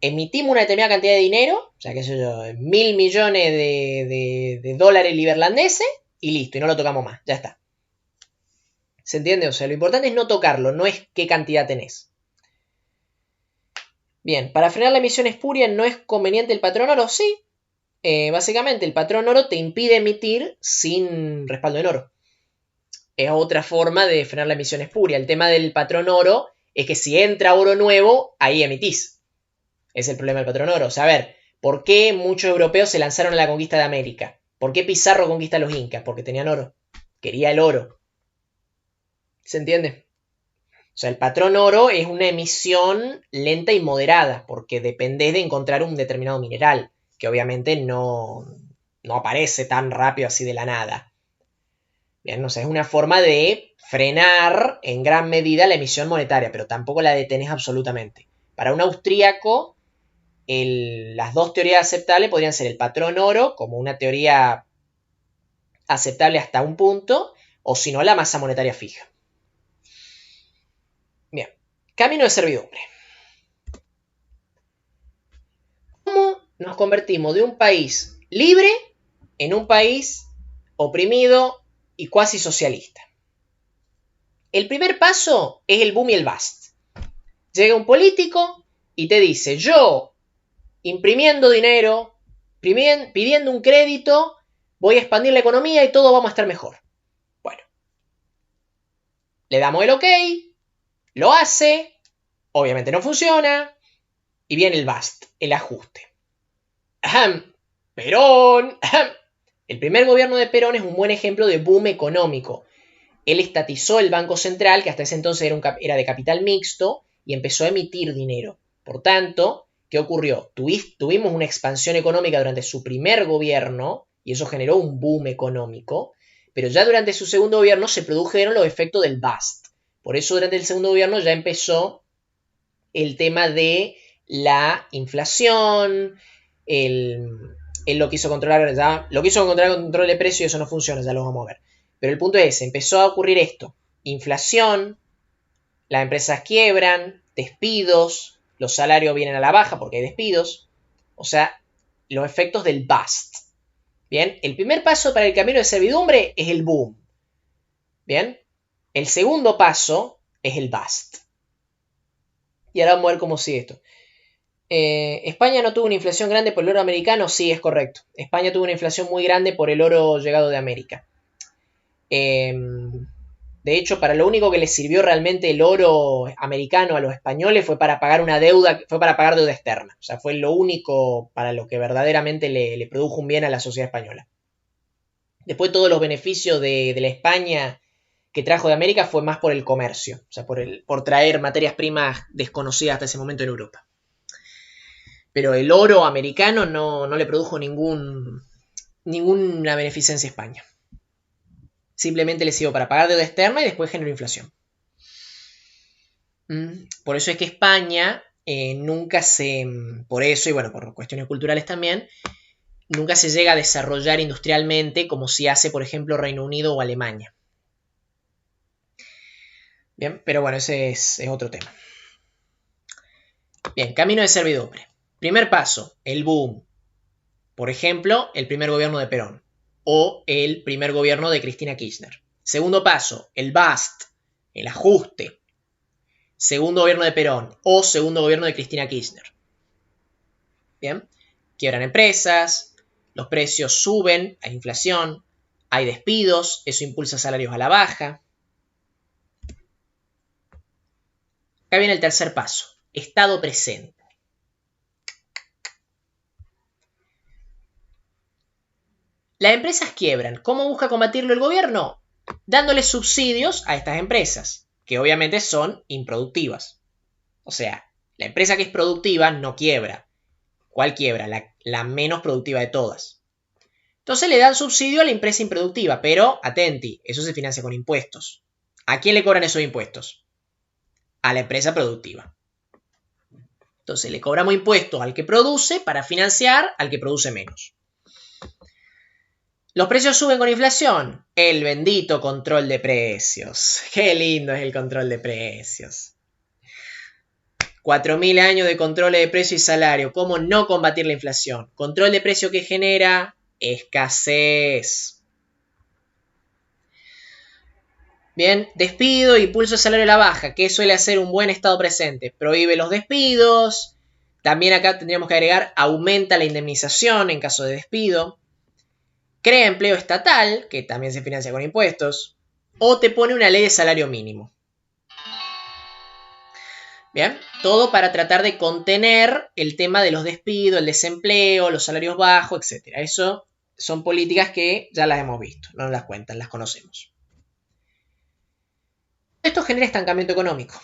Emitimos una determinada cantidad de dinero, o sea, qué sé yo, 1000 millones de dólares liberlandeses y listo, y no lo tocamos más, ya está. ¿Se entiende? O sea, lo importante es no tocarlo, no es qué cantidad tenés. Bien, para frenar la emisión espuria no es conveniente el patrón oro, sí. Básicamente el patrón oro te impide emitir sin respaldo en oro. Es otra forma de frenar la emisión espuria. El tema del patrón oro es que si entra oro nuevo, ahí emitís. Es el problema del patrón oro. O sea, a ver, ¿por qué muchos europeos se lanzaron a la conquista de América? ¿Por qué Pizarro conquista a los incas? Porque tenían oro. Quería el oro. ¿Se entiende? O sea, el patrón oro es una emisión lenta y moderada, porque dependés de encontrar un determinado mineral, que obviamente no aparece tan rápido así de la nada. Bien, o sea, es una forma de frenar en gran medida la emisión monetaria, pero tampoco la detenés absolutamente. Para un austríaco, las dos teorías aceptables podrían ser el patrón oro, como una teoría aceptable hasta un punto, o si no, la masa monetaria fija. Bien, camino de servidumbre. ¿Cómo nos convertimos de un país libre en un país oprimido y cuasi socialista? El primer paso es el boom y el bust. Llega un político y te dice, yo, imprimiendo dinero, pidiendo un crédito, voy a expandir la economía y todo vamos a estar mejor. Bueno, le damos el ok, lo hace, obviamente no funciona, y viene el bust, el ajuste. Perón. El primer gobierno de Perón es un buen ejemplo de boom económico. Él estatizó el Banco Central, que hasta ese entonces era de capital mixto, y empezó a emitir dinero. Por tanto, ¿qué ocurrió? Tuvimos una expansión económica durante su primer gobierno, y eso generó un boom económico, pero ya durante su segundo gobierno se produjeron los efectos del bust. Por eso durante el segundo gobierno ya empezó el tema de la inflación, lo quiso controlar el control de precios y eso no funciona, ya lo vamos a ver. Pero el punto es, empezó a ocurrir esto, inflación, las empresas quiebran, despidos, los salarios vienen a la baja porque hay despidos, o sea, los efectos del bust. Bien, el primer paso para el camino de servidumbre es el boom. Bien, el segundo paso es el bust. Y ahora vamos a ver cómo sigue esto. ¿España no tuvo una inflación grande por el oro americano? Sí, es correcto. España tuvo una inflación muy grande por el oro llegado de América. De hecho, para lo único que les sirvió realmente el oro americano a los españoles fue para pagar una deuda, fue para pagar deuda externa. O sea, fue lo único para lo que verdaderamente le produjo un bien a la sociedad española. Después todos los beneficios de la España que trajo de América fue más por el comercio, o sea, por traer materias primas desconocidas hasta ese momento en Europa. Pero el oro americano no le produjo ninguna beneficencia a España. Simplemente le sirvió para pagar deuda externa y después generó inflación. Por eso es que España nunca se... Por eso, y bueno, por cuestiones culturales también, nunca se llega a desarrollar industrialmente como si hace, por ejemplo, Reino Unido o Alemania. Bien, pero bueno, ese es otro tema. Bien, camino de servidumbre. Primer paso, el boom. Por ejemplo, el primer gobierno de Perón o el primer gobierno de Cristina Kirchner. Segundo paso, el bust, el ajuste. Segundo gobierno de Perón o segundo gobierno de Cristina Kirchner. Bien, quiebran empresas, los precios suben, hay inflación, hay despidos, eso impulsa salarios a la baja. Acá viene el tercer paso, estado presente. Las empresas quiebran. ¿Cómo busca combatirlo el gobierno? Dándoles subsidios a estas empresas, que obviamente son improductivas. O sea, la empresa que es productiva no quiebra. ¿Cuál quiebra? La menos productiva de todas. Entonces le dan subsidio a la empresa improductiva, pero atenti, eso se financia con impuestos. ¿A quién le cobran esos impuestos? A la empresa productiva. Entonces le cobramos impuestos al que produce para financiar al que produce menos. Los precios suben con inflación. El bendito control de precios. Qué lindo es el control de precios. 4.000 años de control de precio y salario. ¿Cómo no combatir la inflación? Control de precio que genera escasez. Bien, despido y impulso de salario a la baja. ¿Qué suele hacer un buen estado presente? Prohíbe los despidos. También acá tendríamos que agregar aumenta la indemnización en caso de despido. Crea empleo estatal, que también se financia con impuestos, o te pone una ley de salario mínimo. Bien, todo para tratar de contener el tema de los despidos, el desempleo, los salarios bajos, etc. Eso son políticas que ya las hemos visto, no nos las cuentan, las conocemos. Esto genera estancamiento económico.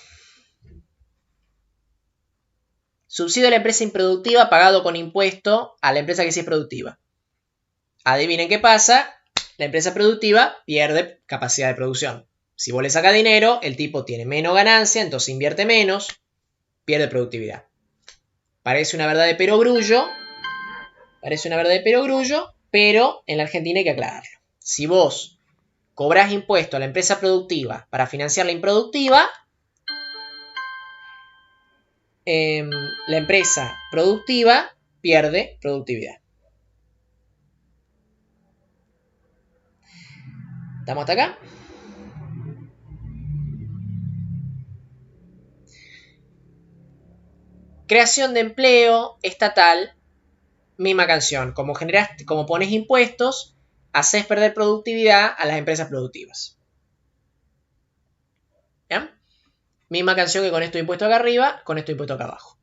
Subsidio a la empresa improductiva pagado con impuesto a la empresa que sí es productiva. Adivinen qué pasa, la empresa productiva pierde capacidad de producción. Si vos le sacas dinero, el tipo tiene menos ganancia, entonces invierte menos, pierde productividad. Parece una verdad de perogrullo, pero en la Argentina hay que aclararlo. Si vos cobrás impuesto a la empresa productiva para financiar la improductiva, la empresa productiva pierde productividad. ¿Estamos hasta acá? Creación de empleo estatal, misma canción. Como pones impuestos, haces perder productividad a las empresas productivas. ¿Ya? Misma canción que con esto impuesto acá arriba, con esto impuesto acá abajo.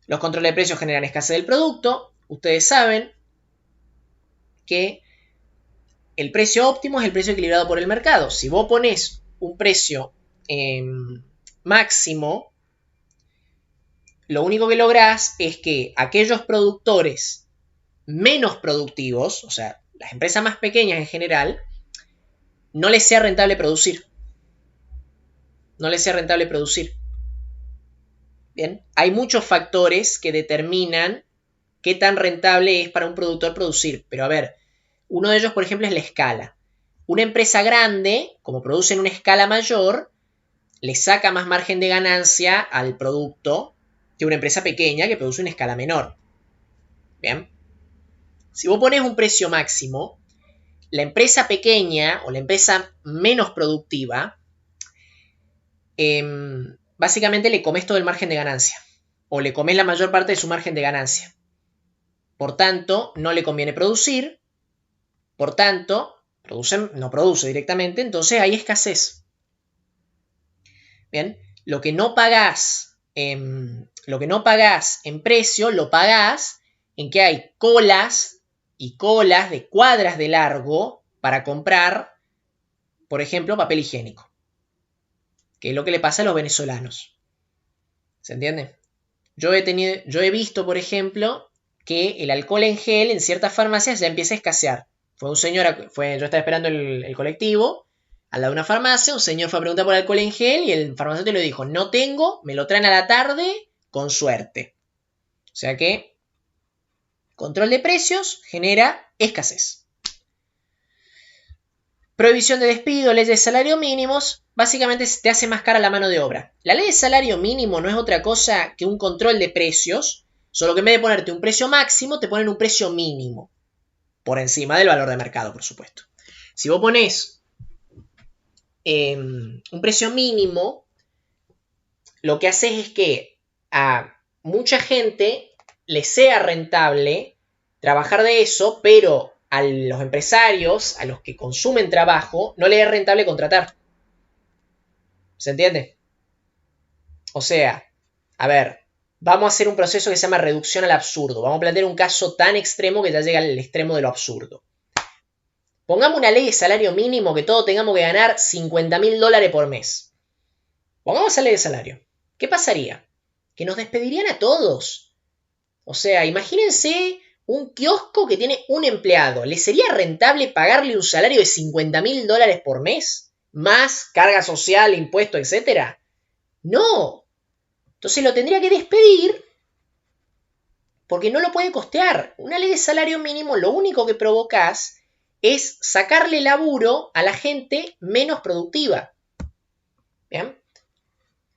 Los controles de precios generan escasez del producto. Ustedes saben que el precio óptimo es el precio equilibrado por el mercado. Si vos pones un precio máximo, lo único que lográs es que aquellos productores menos productivos, o sea, las empresas más pequeñas en general, no les sea rentable producir. Bien, hay muchos factores que determinan qué tan rentable es para un productor producir. Pero a ver, uno de ellos, por ejemplo, es la escala. Una empresa grande, como produce en una escala mayor, le saca más margen de ganancia al producto que una empresa pequeña que produce en escala menor. Bien. Si vos pones un precio máximo, la empresa pequeña o la empresa menos productiva, básicamente le comes todo el margen de ganancia. O le comes la mayor parte de su margen de ganancia. Por tanto, no le conviene producir. Por tanto, no produce directamente, entonces hay escasez. Bien, lo que no pagás en precio, lo pagás en que hay colas y colas de cuadras de largo para comprar, por ejemplo, papel higiénico, que es lo que le pasa a los venezolanos. ¿Se entiende? Yo he visto, por ejemplo, que el alcohol en gel en ciertas farmacias ya empieza a escasear. Yo estaba esperando el colectivo al lado de una farmacia, un señor fue a preguntar por alcohol en gel y el farmacéutico le dijo, no tengo, me lo traen a la tarde, con suerte. O sea que control de precios genera escasez. Prohibición de despido, ley de salario mínimos, básicamente te hace más cara la mano de obra. La ley de salario mínimo no es otra cosa que un control de precios, solo que en vez de ponerte un precio máximo, te ponen un precio mínimo, por encima del valor de mercado, por supuesto. Si vos pones un precio mínimo, lo que haces es que a mucha gente le sea rentable trabajar de eso, pero a los empresarios, a los que consumen trabajo, no les es rentable contratar. ¿Se entiende? O sea, a ver, vamos a hacer un proceso que se llama reducción al absurdo. Vamos a plantear un caso tan extremo que ya llega al extremo de lo absurdo. Pongamos una ley de salario mínimo que todos tengamos que ganar $50.000 por mes. Pongamos esa ley de salario. ¿Qué pasaría? Que nos despedirían a todos. O sea, imagínense un kiosco que tiene un empleado. ¿Le sería rentable pagarle un salario de $50.000 por mes? Más carga social, impuestos, etc. No. Entonces lo tendría que despedir porque no lo puede costear. Una ley de salario mínimo lo único que provocas es sacarle laburo a la gente menos productiva. ¿Bien?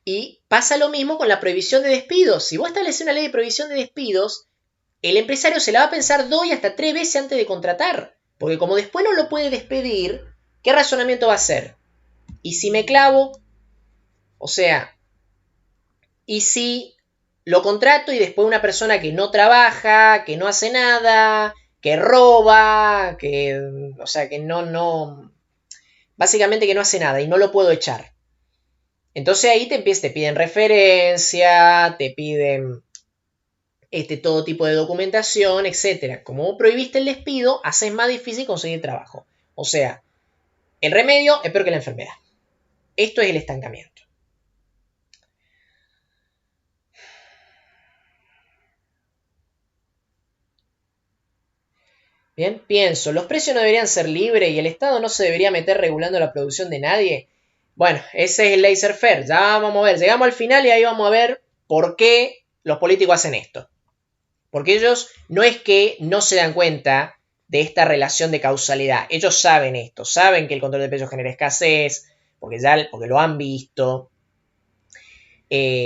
Y pasa lo mismo con la prohibición de despidos. Si vos estableces una ley de prohibición de despidos, el empresario se la va a pensar 2 y hasta 3 veces antes de contratar. Porque como después no lo puede despedir, ¿qué razonamiento va a hacer? ¿Y si me clavo? O sea, ¿y si lo contrato y después una persona que no trabaja, que no hace nada, que roba, o sea, que básicamente que no hace nada y no lo puedo echar? Entonces ahí te piden referencia, te piden todo tipo de documentación, etc. Como vos prohibiste el despido, haces más difícil conseguir trabajo. O sea, el remedio es peor que la enfermedad. Esto es el estancamiento. Bien, pienso, ¿los precios no deberían ser libres y el Estado no se debería meter regulando la producción de nadie? Bueno, ese es el laissez-faire. Ya vamos a ver, llegamos al final y ahí vamos a ver por qué los políticos hacen esto. Porque ellos no es que no se dan cuenta de esta relación de causalidad. Ellos saben esto, saben que el control de precios genera escasez, porque lo han visto.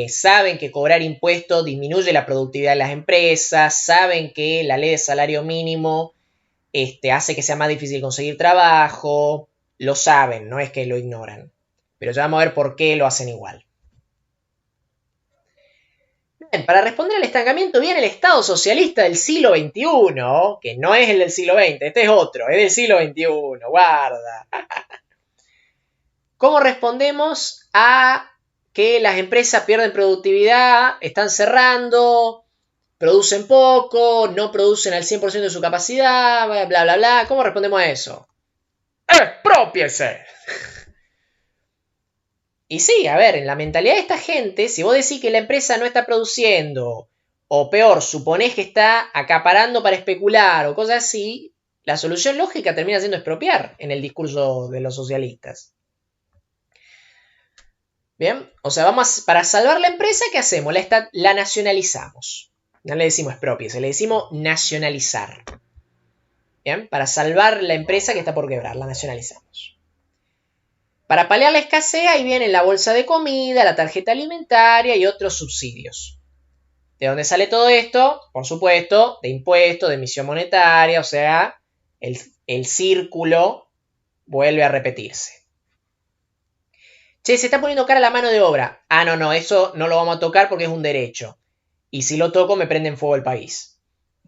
Saben que cobrar impuestos disminuye la productividad de las empresas, saben que la ley de salario mínimo hace que sea más difícil conseguir trabajo, lo saben, no es que lo ignoran. Pero ya vamos a ver por qué lo hacen igual. Bien, para responder al estancamiento viene el Estado socialista del siglo XXI, que no es el del siglo XX, este es otro, es del siglo XXI, guarda. ¿Cómo respondemos a que las empresas pierden productividad, están cerrando, producen poco, no producen al 100% de su capacidad, bla, bla, bla? ¿Cómo respondemos a eso? ¡Expropiese! Y sí, a ver, en la mentalidad de esta gente, si vos decís que la empresa no está produciendo, o peor, suponés que está acaparando para especular o cosas así, la solución lógica termina siendo expropiar en el discurso de los socialistas. Bien, o sea, para salvar la empresa, ¿qué hacemos? La nacionalizamos. No le decimos expropiese, le decimos nacionalizar. Bien, para salvar la empresa que está por quebrar, la nacionalizamos. Para paliar la escasez, ahí viene la bolsa de comida, la tarjeta alimentaria y otros subsidios. ¿De dónde sale todo esto? Por supuesto, de impuestos, de emisión monetaria, o sea, el círculo vuelve a repetirse. Che, se está poniendo cara la mano de obra. Ah, no, eso no lo vamos a tocar porque es un derecho. Y si lo toco me prende en fuego el país.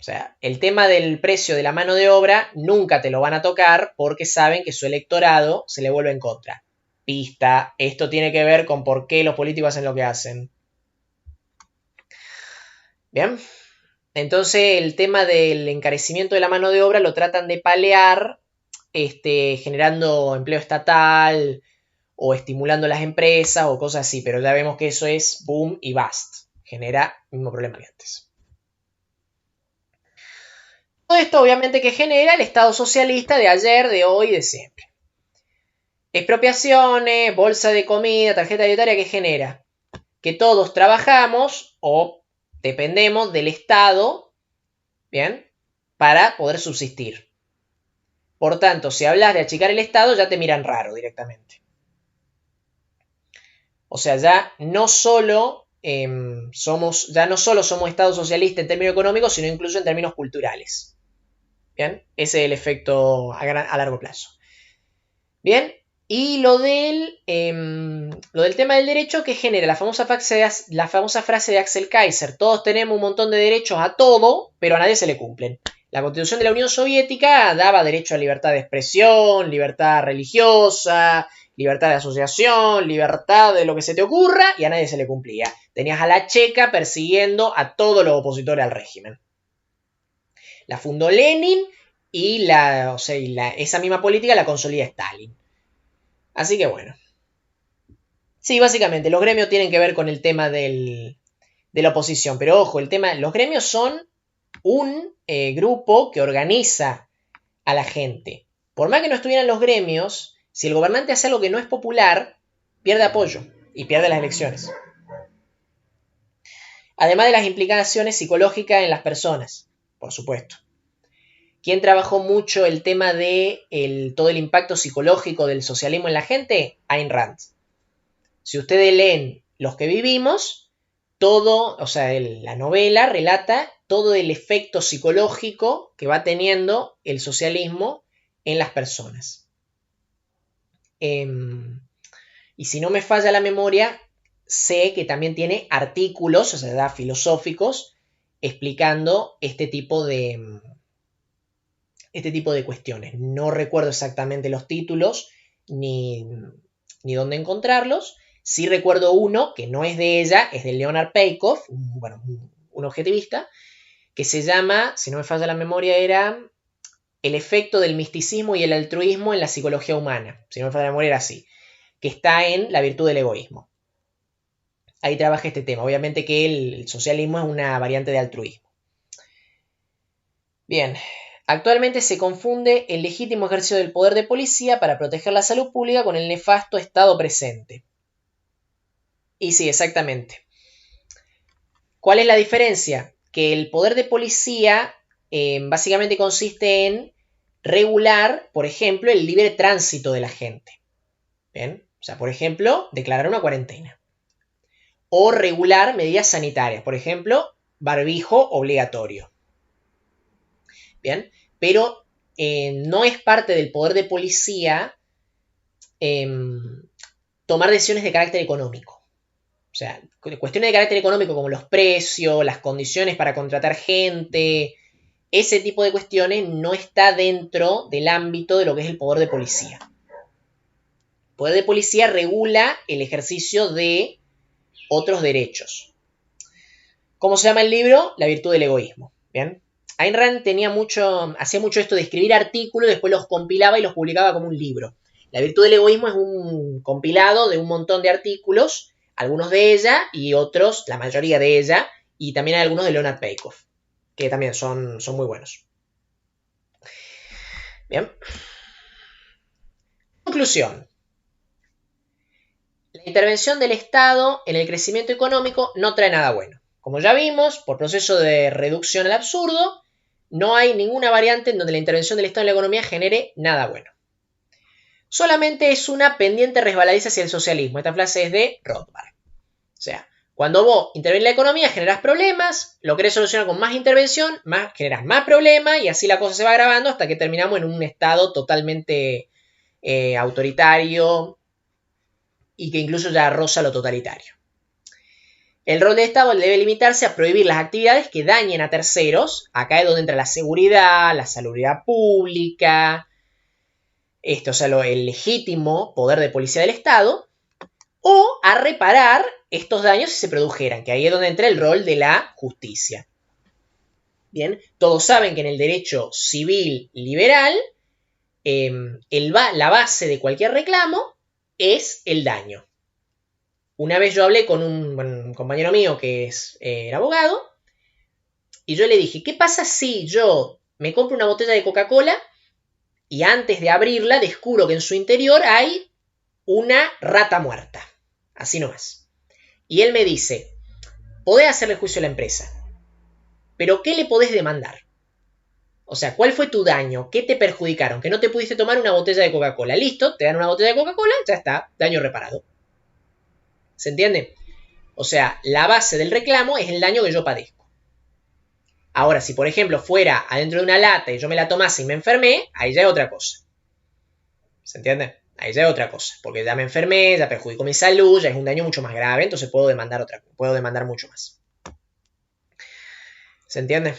O sea, el tema del precio de la mano de obra nunca te lo van a tocar porque saben que su electorado se le vuelve en contra. Pista, esto tiene que ver con por qué los políticos hacen lo que hacen. Bien, entonces el tema del encarecimiento de la mano de obra lo tratan de paliar generando empleo estatal o estimulando las empresas o cosas así, pero ya vemos que eso es boom y bust. Genera el mismo problema que antes. Todo esto obviamente que genera el Estado socialista de ayer, de hoy y de siempre. Expropiaciones, bolsa de comida, tarjeta monetaria, ¿qué genera? Que todos trabajamos o dependemos del Estado, ¿bien? Para poder subsistir. Por tanto, si hablas de achicar el Estado, ya te miran raro directamente. O sea, ya no solo somos Estado socialista en términos económicos, sino incluso en términos culturales. Bien, ese es el efecto a largo plazo. Bien, y lo del tema del derecho que genera la famosa frase de Axel Kaiser: todos tenemos un montón de derechos a todo, pero a nadie se le cumplen. La Constitución de la Unión Soviética daba derecho a libertad de expresión, libertad religiosa, libertad de asociación, libertad de lo que se te ocurra, y a nadie se le cumplía. Tenías a la Checa persiguiendo a todos los opositores al régimen. La fundó Lenin y esa misma política la consolida Stalin. Así que bueno. Sí, básicamente, los gremios tienen que ver con el tema de la oposición. Pero ojo, los gremios son un grupo que organiza a la gente. Por más que no estuvieran los gremios, si el gobernante hace algo que no es popular, pierde apoyo y pierde las elecciones. Además de las implicaciones psicológicas en las personas, por supuesto. ¿Quién trabajó mucho el tema de todo el impacto psicológico del socialismo en la gente? Ayn Rand. Si ustedes leen Los que vivimos, la novela relata todo el efecto psicológico que va teniendo el socialismo en las personas. Y si no me falla la memoria, sé que también tiene artículos, filosóficos, explicando este tipo de cuestiones. No recuerdo exactamente los títulos ni dónde encontrarlos. Sí recuerdo uno que no es de ella, es de Leonard Peikoff, un objetivista, que se llama, si no me falla la memoria, era El efecto del misticismo y el altruismo en la psicología humana. Si no me falla la memoria, era así. Que está en La virtud del egoísmo. Ahí trabaja este tema. Obviamente que el socialismo es una variante de altruismo. Bien. Actualmente se confunde el legítimo ejercicio del poder de policía para proteger la salud pública con el nefasto Estado presente. Y sí, exactamente. ¿Cuál es la diferencia? Que el poder de policía básicamente consiste en regular, por ejemplo, el libre tránsito de la gente. ¿Bien? O sea, por ejemplo, declarar una cuarentena. O regular medidas sanitarias. Por ejemplo, barbijo obligatorio. Bien, pero no es parte del poder de policía tomar decisiones de carácter económico. O sea, cuestiones de carácter económico como los precios, las condiciones para contratar gente, ese tipo de cuestiones no está dentro del ámbito de lo que es el poder de policía. El poder de policía regula el ejercicio de otros derechos. ¿Cómo se llama el libro? La virtud del egoísmo. ¿Bien? Ayn Rand hacía mucho esto de escribir artículos y después los compilaba y los publicaba como un libro. La virtud del egoísmo es un compilado de un montón de artículos, algunos de ella y otros, la mayoría de ella, y también hay algunos de Leonard Peikoff, que también son muy buenos. Bien. Conclusión. La intervención del Estado en el crecimiento económico no trae nada bueno. Como ya vimos, por proceso de reducción al absurdo, no hay ninguna variante en donde la intervención del Estado en la economía genere nada bueno. Solamente es una pendiente resbaladiza hacia el socialismo. Esta frase es de Rothbard. O sea, cuando vos intervenís en la economía generás problemas, lo querés solucionar con más intervención, generás más problemas y así la cosa se va agravando hasta que terminamos en un estado totalmente autoritario y que incluso ya roza lo totalitario. El rol del Estado debe limitarse a prohibir las actividades que dañen a terceros. Acá es donde entra la seguridad, la salubridad pública, o sea, el legítimo poder de policía del Estado, o a reparar estos daños si se produjeran, que ahí es donde entra el rol de la justicia. Bien, todos saben que en el derecho civil liberal, la base de cualquier reclamo es el daño. Una vez yo hablé con un compañero mío que era abogado, y yo le dije, ¿qué pasa si yo me compro una botella de Coca-Cola y antes de abrirla descubro que en su interior hay una rata muerta? Así nomás. Y él me dice, podés hacerle juicio a la empresa, pero ¿qué le podés demandar? O sea, ¿cuál fue tu daño? ¿Qué te perjudicaron? Que no te pudiste tomar una botella de Coca-Cola. Listo, te dan una botella de Coca-Cola, ya está, daño reparado. ¿Se entiende? O sea, la base del reclamo es el daño que yo padezco. Ahora, si por ejemplo fuera adentro de una lata y yo me la tomase y me enfermé, ahí ya es otra cosa. ¿Se entiende? Ahí ya es otra cosa, porque ya me enfermé, ya perjudicó mi salud, ya es un daño mucho más grave, entonces puedo demandar mucho más. ¿Se entiende?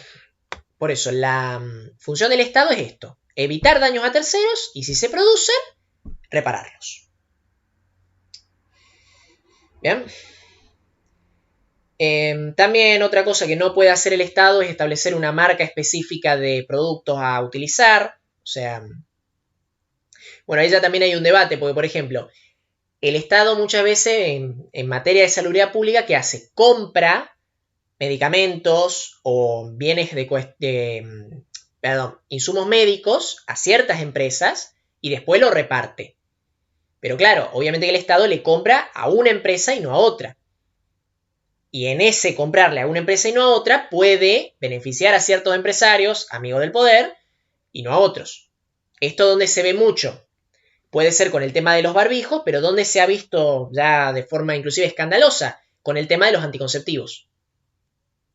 Por eso, la función del Estado es esto, evitar daños a terceros y si se producen, repararlos. ¿Bien? También otra cosa que no puede hacer el Estado es establecer una marca específica de productos a utilizar. O sea, bueno, ahí ya también hay un debate, porque por ejemplo, el Estado muchas veces en materia de salubridad pública, ¿qué hace? Compra medicamentos o bienes insumos médicos a ciertas empresas y después lo reparte. Pero claro, obviamente que el Estado le compra a una empresa y no a otra. Y en ese comprarle a una empresa y no a otra puede beneficiar a ciertos empresarios, amigos del poder, y no a otros. Esto donde se ve mucho. Puede ser con el tema de los barbijos, pero donde se ha visto ya de forma inclusive escandalosa, con el tema de los anticonceptivos.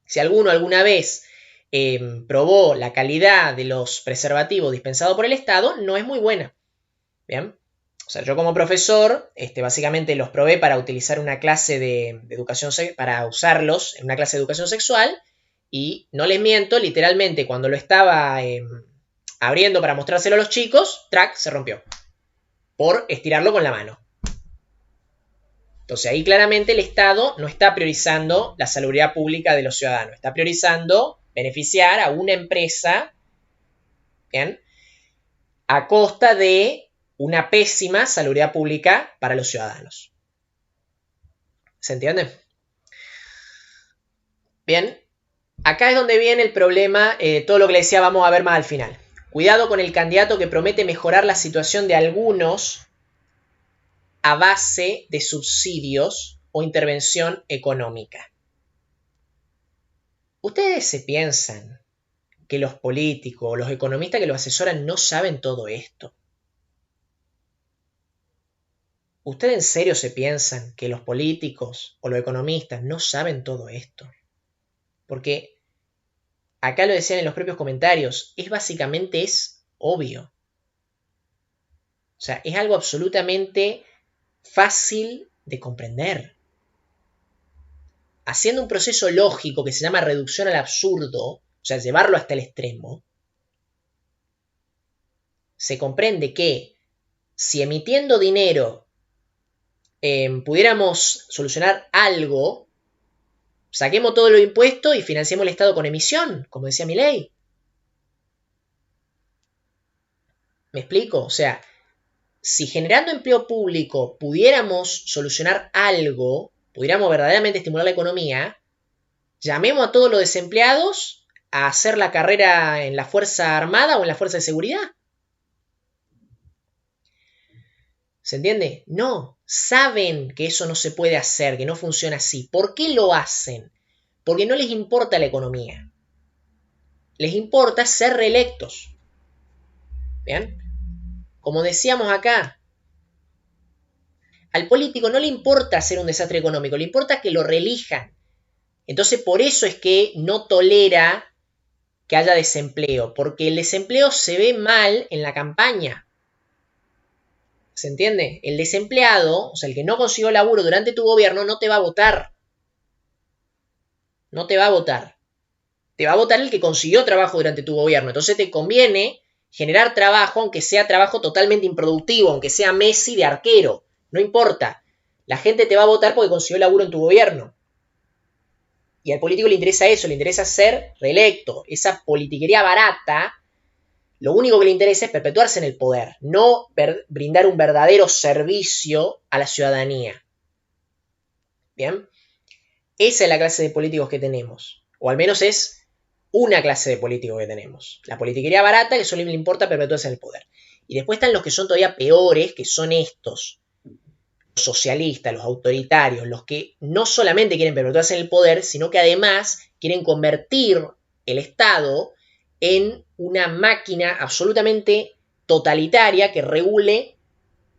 Si alguno alguna vez probó la calidad de los preservativos dispensados por el Estado, no es muy buena. ¿Bien? O sea, yo como profesor, básicamente los probé para utilizar una clase de educación, para usarlos en una clase de educación sexual, y no les miento, literalmente cuando lo estaba abriendo para mostrárselo a los chicos, ¡trac!, se rompió. Por estirarlo con la mano. Entonces ahí claramente el Estado no está priorizando la salubridad pública de los ciudadanos, está priorizando beneficiar a una empresa, ¿bien?, a costa de una pésima salubridad pública para los ciudadanos. ¿Se entiende? Bien, acá es donde viene el problema, todo lo que le decía vamos a ver más al final. Cuidado con el candidato que promete mejorar la situación de algunos a base de subsidios o intervención económica. ¿Ustedes se piensan que los políticos o los economistas que los asesoran no saben todo esto? ¿Ustedes en serio se piensan que los políticos o los economistas no saben todo esto? Porque acá lo decían en los propios comentarios, básicamente es obvio. O sea, es algo absolutamente fácil de comprender. Haciendo un proceso lógico que se llama reducción al absurdo, o sea, llevarlo hasta el extremo, se comprende que si emitiendo dinero pudiéramos solucionar algo, saquemos todos los impuestos y financiemos el Estado con emisión, como decía Milei. ¿Me explico? O sea, si generando empleo público pudiéramos solucionar algo, pudiéramos verdaderamente estimular la economía, llamemos a todos los desempleados a hacer la carrera en la Fuerza Armada o en la Fuerza de Seguridad. ¿Se entiende? No, saben que eso no se puede hacer, que no funciona así. ¿Por qué lo hacen? Porque no les importa la economía. Les importa ser reelectos. ¿Bien? Como decíamos acá, al político no le importa hacer un desastre económico, le importa que lo reelijan. Entonces por eso es que no tolera que haya desempleo, porque el desempleo se ve mal en la campaña. ¿Se entiende? El desempleado, o sea, el que no consiguió laburo durante tu gobierno, no te va a votar. no te va a votar. Te va a votar el que consiguió trabajo durante tu gobierno. Entonces te conviene generar trabajo, aunque sea trabajo totalmente improductivo, aunque sea Messi de arquero. No importa. La gente te va a votar porque consiguió laburo en tu gobierno. Y al político le interesa eso, le interesa ser reelecto. Esa politiquería barata, lo único que le interesa es perpetuarse en el poder, no brindar un verdadero servicio a la ciudadanía. ¿Bien? Esa es la clase de políticos que tenemos. O al menos es una clase de políticos que tenemos. La politiquería barata, que solo le importa perpetuarse en el poder. Y después están los que son todavía peores, que son estos. Los socialistas, los autoritarios, los que no solamente quieren perpetuarse en el poder, sino que además quieren convertir el Estado en una máquina absolutamente totalitaria que regule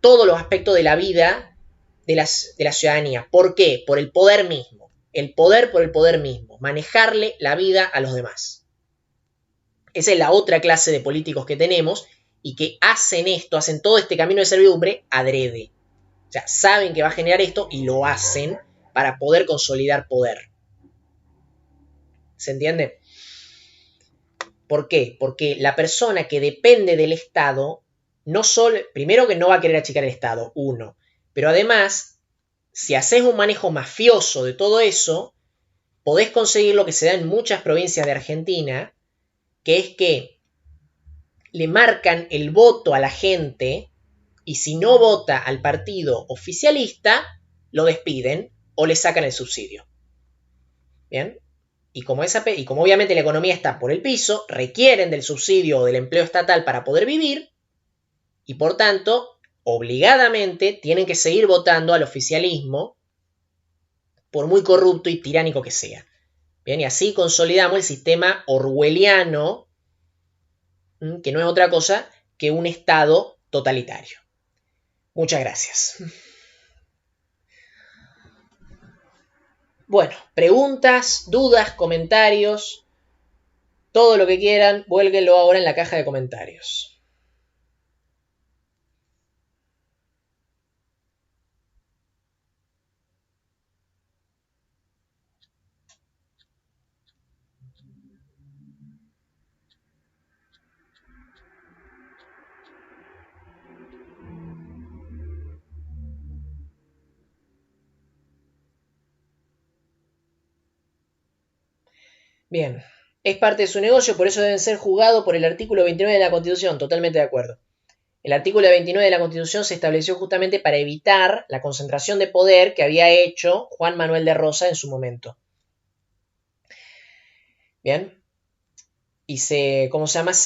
todos los aspectos de la vida de la ciudadanía. ¿Por qué? Por el poder mismo. El poder por el poder mismo. Manejarle la vida a los demás. Esa es la otra clase de políticos que tenemos y que hacen esto, hacen todo este camino de servidumbre adrede. O sea, saben que va a generar esto y lo hacen para poder consolidar poder. ¿Se entiende? ¿Por qué? Porque la persona que depende del Estado, no solo, primero que no va a querer achicar el Estado, uno, pero además, si haces un manejo mafioso de todo eso, podés conseguir lo que se da en muchas provincias de Argentina, que es que le marcan el voto a la gente y si no vota al partido oficialista, lo despiden o le sacan el subsidio. ¿Bien? Y como obviamente la economía está por el piso, requieren del subsidio o del empleo estatal para poder vivir y por tanto, obligadamente, tienen que seguir votando al oficialismo por muy corrupto y tiránico que sea. Bien, y así consolidamos el sistema orwelliano, que no es otra cosa que un Estado totalitario. Muchas gracias. Bueno, preguntas, dudas, comentarios, todo lo que quieran, vuélguenlo ahora en la caja de comentarios. Bien, es parte de su negocio, por eso deben ser juzgados por el artículo 29 de la Constitución, totalmente de acuerdo. El artículo 29 de la Constitución se estableció justamente para evitar la concentración de poder que había hecho Juan Manuel de Rosas en su momento. Bien, y se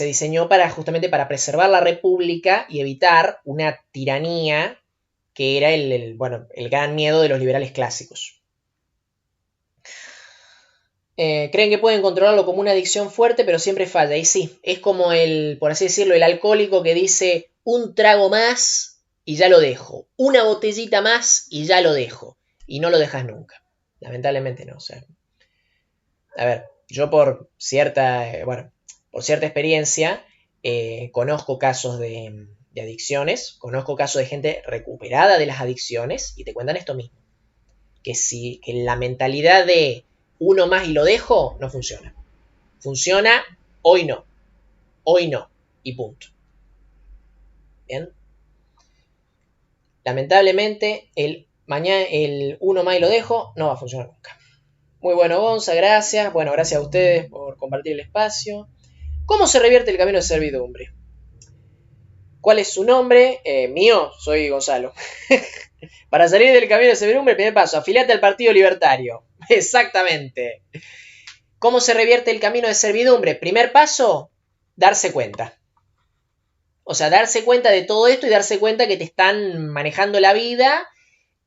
diseñó justamente para preservar la república y evitar una tiranía que era el gran miedo de los liberales clásicos. Creen que pueden controlarlo como una adicción fuerte, pero siempre falla. Y sí, es como por así decirlo, el alcohólico que dice un trago más y ya lo dejo. Una botellita más y ya lo dejo. Y no lo dejas nunca. Lamentablemente no. O sea, a ver, yo por cierta experiencia conozco casos de adicciones, conozco casos de gente recuperada de las adicciones y te cuentan esto mismo. Que la mentalidad de uno más y lo dejo, no funciona. Funciona hoy no y punto. Bien. Lamentablemente el uno más y lo dejo no va a funcionar nunca. Muy bueno, Gonza, gracias. Bueno, gracias a ustedes por compartir el espacio. ¿Cómo se revierte el camino de servidumbre? ¿Cuál es su nombre? Mío, soy Gonzalo. Para salir del camino de servidumbre, el primer paso, afiliate al Partido Libertario. Exactamente. ¿Cómo se revierte el camino de servidumbre? Primer paso, darse cuenta. O sea, darse cuenta de todo esto y darse cuenta que te están manejando la vida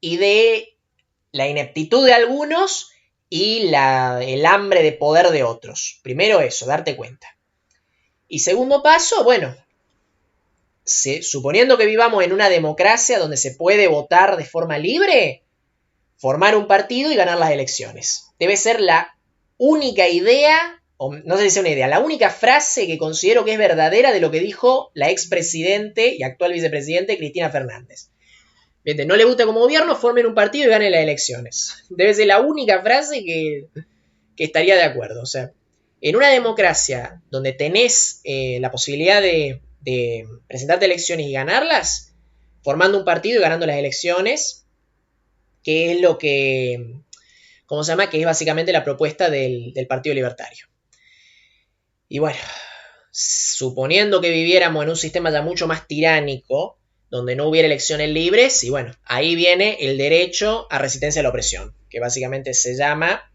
y de la ineptitud de algunos y el hambre de poder de otros. Primero eso, darte cuenta. Y segundo paso, bueno, suponiendo que vivamos en una democracia donde se puede votar de forma libre, formar un partido y ganar las elecciones. Debe ser la única idea, o no sé si es una idea, la única frase que considero que es verdadera de lo que dijo la expresidente y actual vicepresidente Cristina Fernández. Bien, no le gusta como gobierno, formen un partido y ganen las elecciones. Debe ser la única frase que que estaría de acuerdo. O sea, en una democracia donde tenés la posibilidad de presentarte a elecciones y ganarlas, formando un partido y ganando las elecciones, que es lo que, ¿cómo se llama? Que es básicamente la propuesta del Partido Libertario. Y bueno, suponiendo que viviéramos en un sistema ya mucho más tiránico, donde no hubiera elecciones libres, y bueno, ahí viene el derecho a resistencia a la opresión, que básicamente se llama,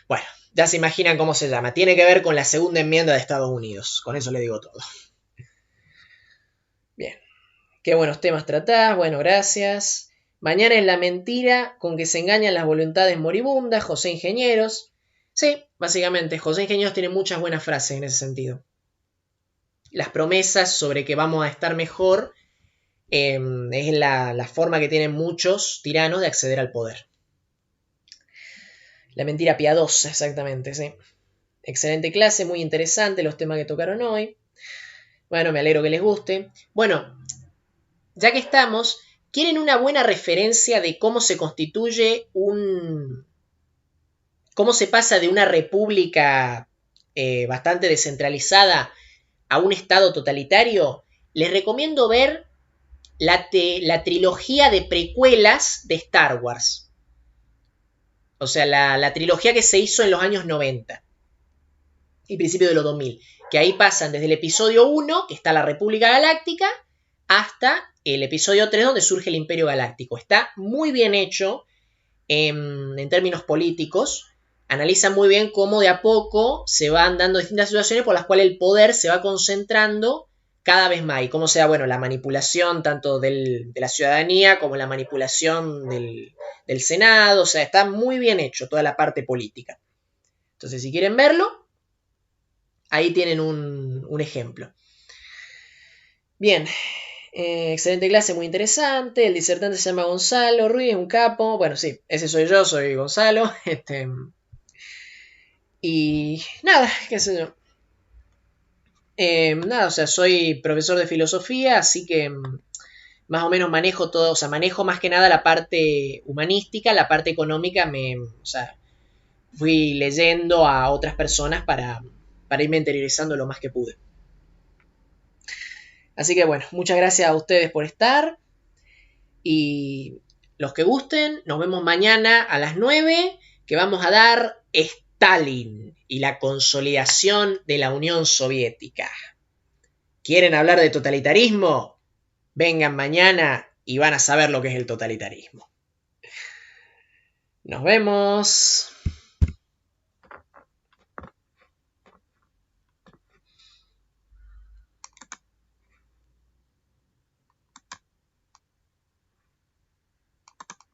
bueno, ya se imaginan cómo se llama, tiene que ver con la segunda enmienda de Estados Unidos, con eso le digo todo. Bien, qué buenos temas tratás, bueno, gracias. Mañana es la mentira con que se engañan las voluntades moribundas, José Ingenieros. Sí, básicamente, José Ingenieros tiene muchas buenas frases en ese sentido. Las promesas sobre que vamos a estar mejor es la forma que tienen muchos tiranos de acceder al poder. La mentira piadosa, exactamente, sí. Excelente clase, muy interesante los temas que tocaron hoy. Bueno, me alegro que les guste. Bueno, ya que estamos, ¿quieren una buena referencia de cómo se constituye cómo se pasa de una república bastante descentralizada a un estado totalitario? Les recomiendo ver la trilogía de precuelas de Star Wars. O sea, la trilogía que se hizo en los años 90 y principios de los 2000. Que ahí pasan desde el episodio 1, que está la República Galáctica, hasta el episodio 3, donde surge el Imperio Galáctico. Está muy bien hecho en términos políticos. Analiza muy bien cómo de a poco se van dando distintas situaciones por las cuales el poder se va concentrando cada vez más. Y cómo se da, bueno, la manipulación tanto de la ciudadanía como la manipulación del Senado. O sea, está muy bien hecho toda la parte política. Entonces, si quieren verlo, ahí tienen un ejemplo. Bien, excelente clase, muy interesante. El disertante se llama Gonzalo Ruiz, un capo. Bueno, sí, ese soy yo, soy Gonzalo. Y nada, qué sé yo. Nada, o sea, soy profesor de filosofía, así que más o menos manejo todo, o sea, manejo más que nada la parte humanística, la parte económica, o sea, fui leyendo a otras personas para irme interiorizando lo más que pude. Así que bueno, muchas gracias a ustedes por estar. Y los que gusten, nos vemos mañana a las 9, que vamos a dar Stalin y la consolidación de la Unión Soviética. ¿Quieren hablar de totalitarismo? Vengan mañana y van a saber lo que es el totalitarismo. Nos vemos.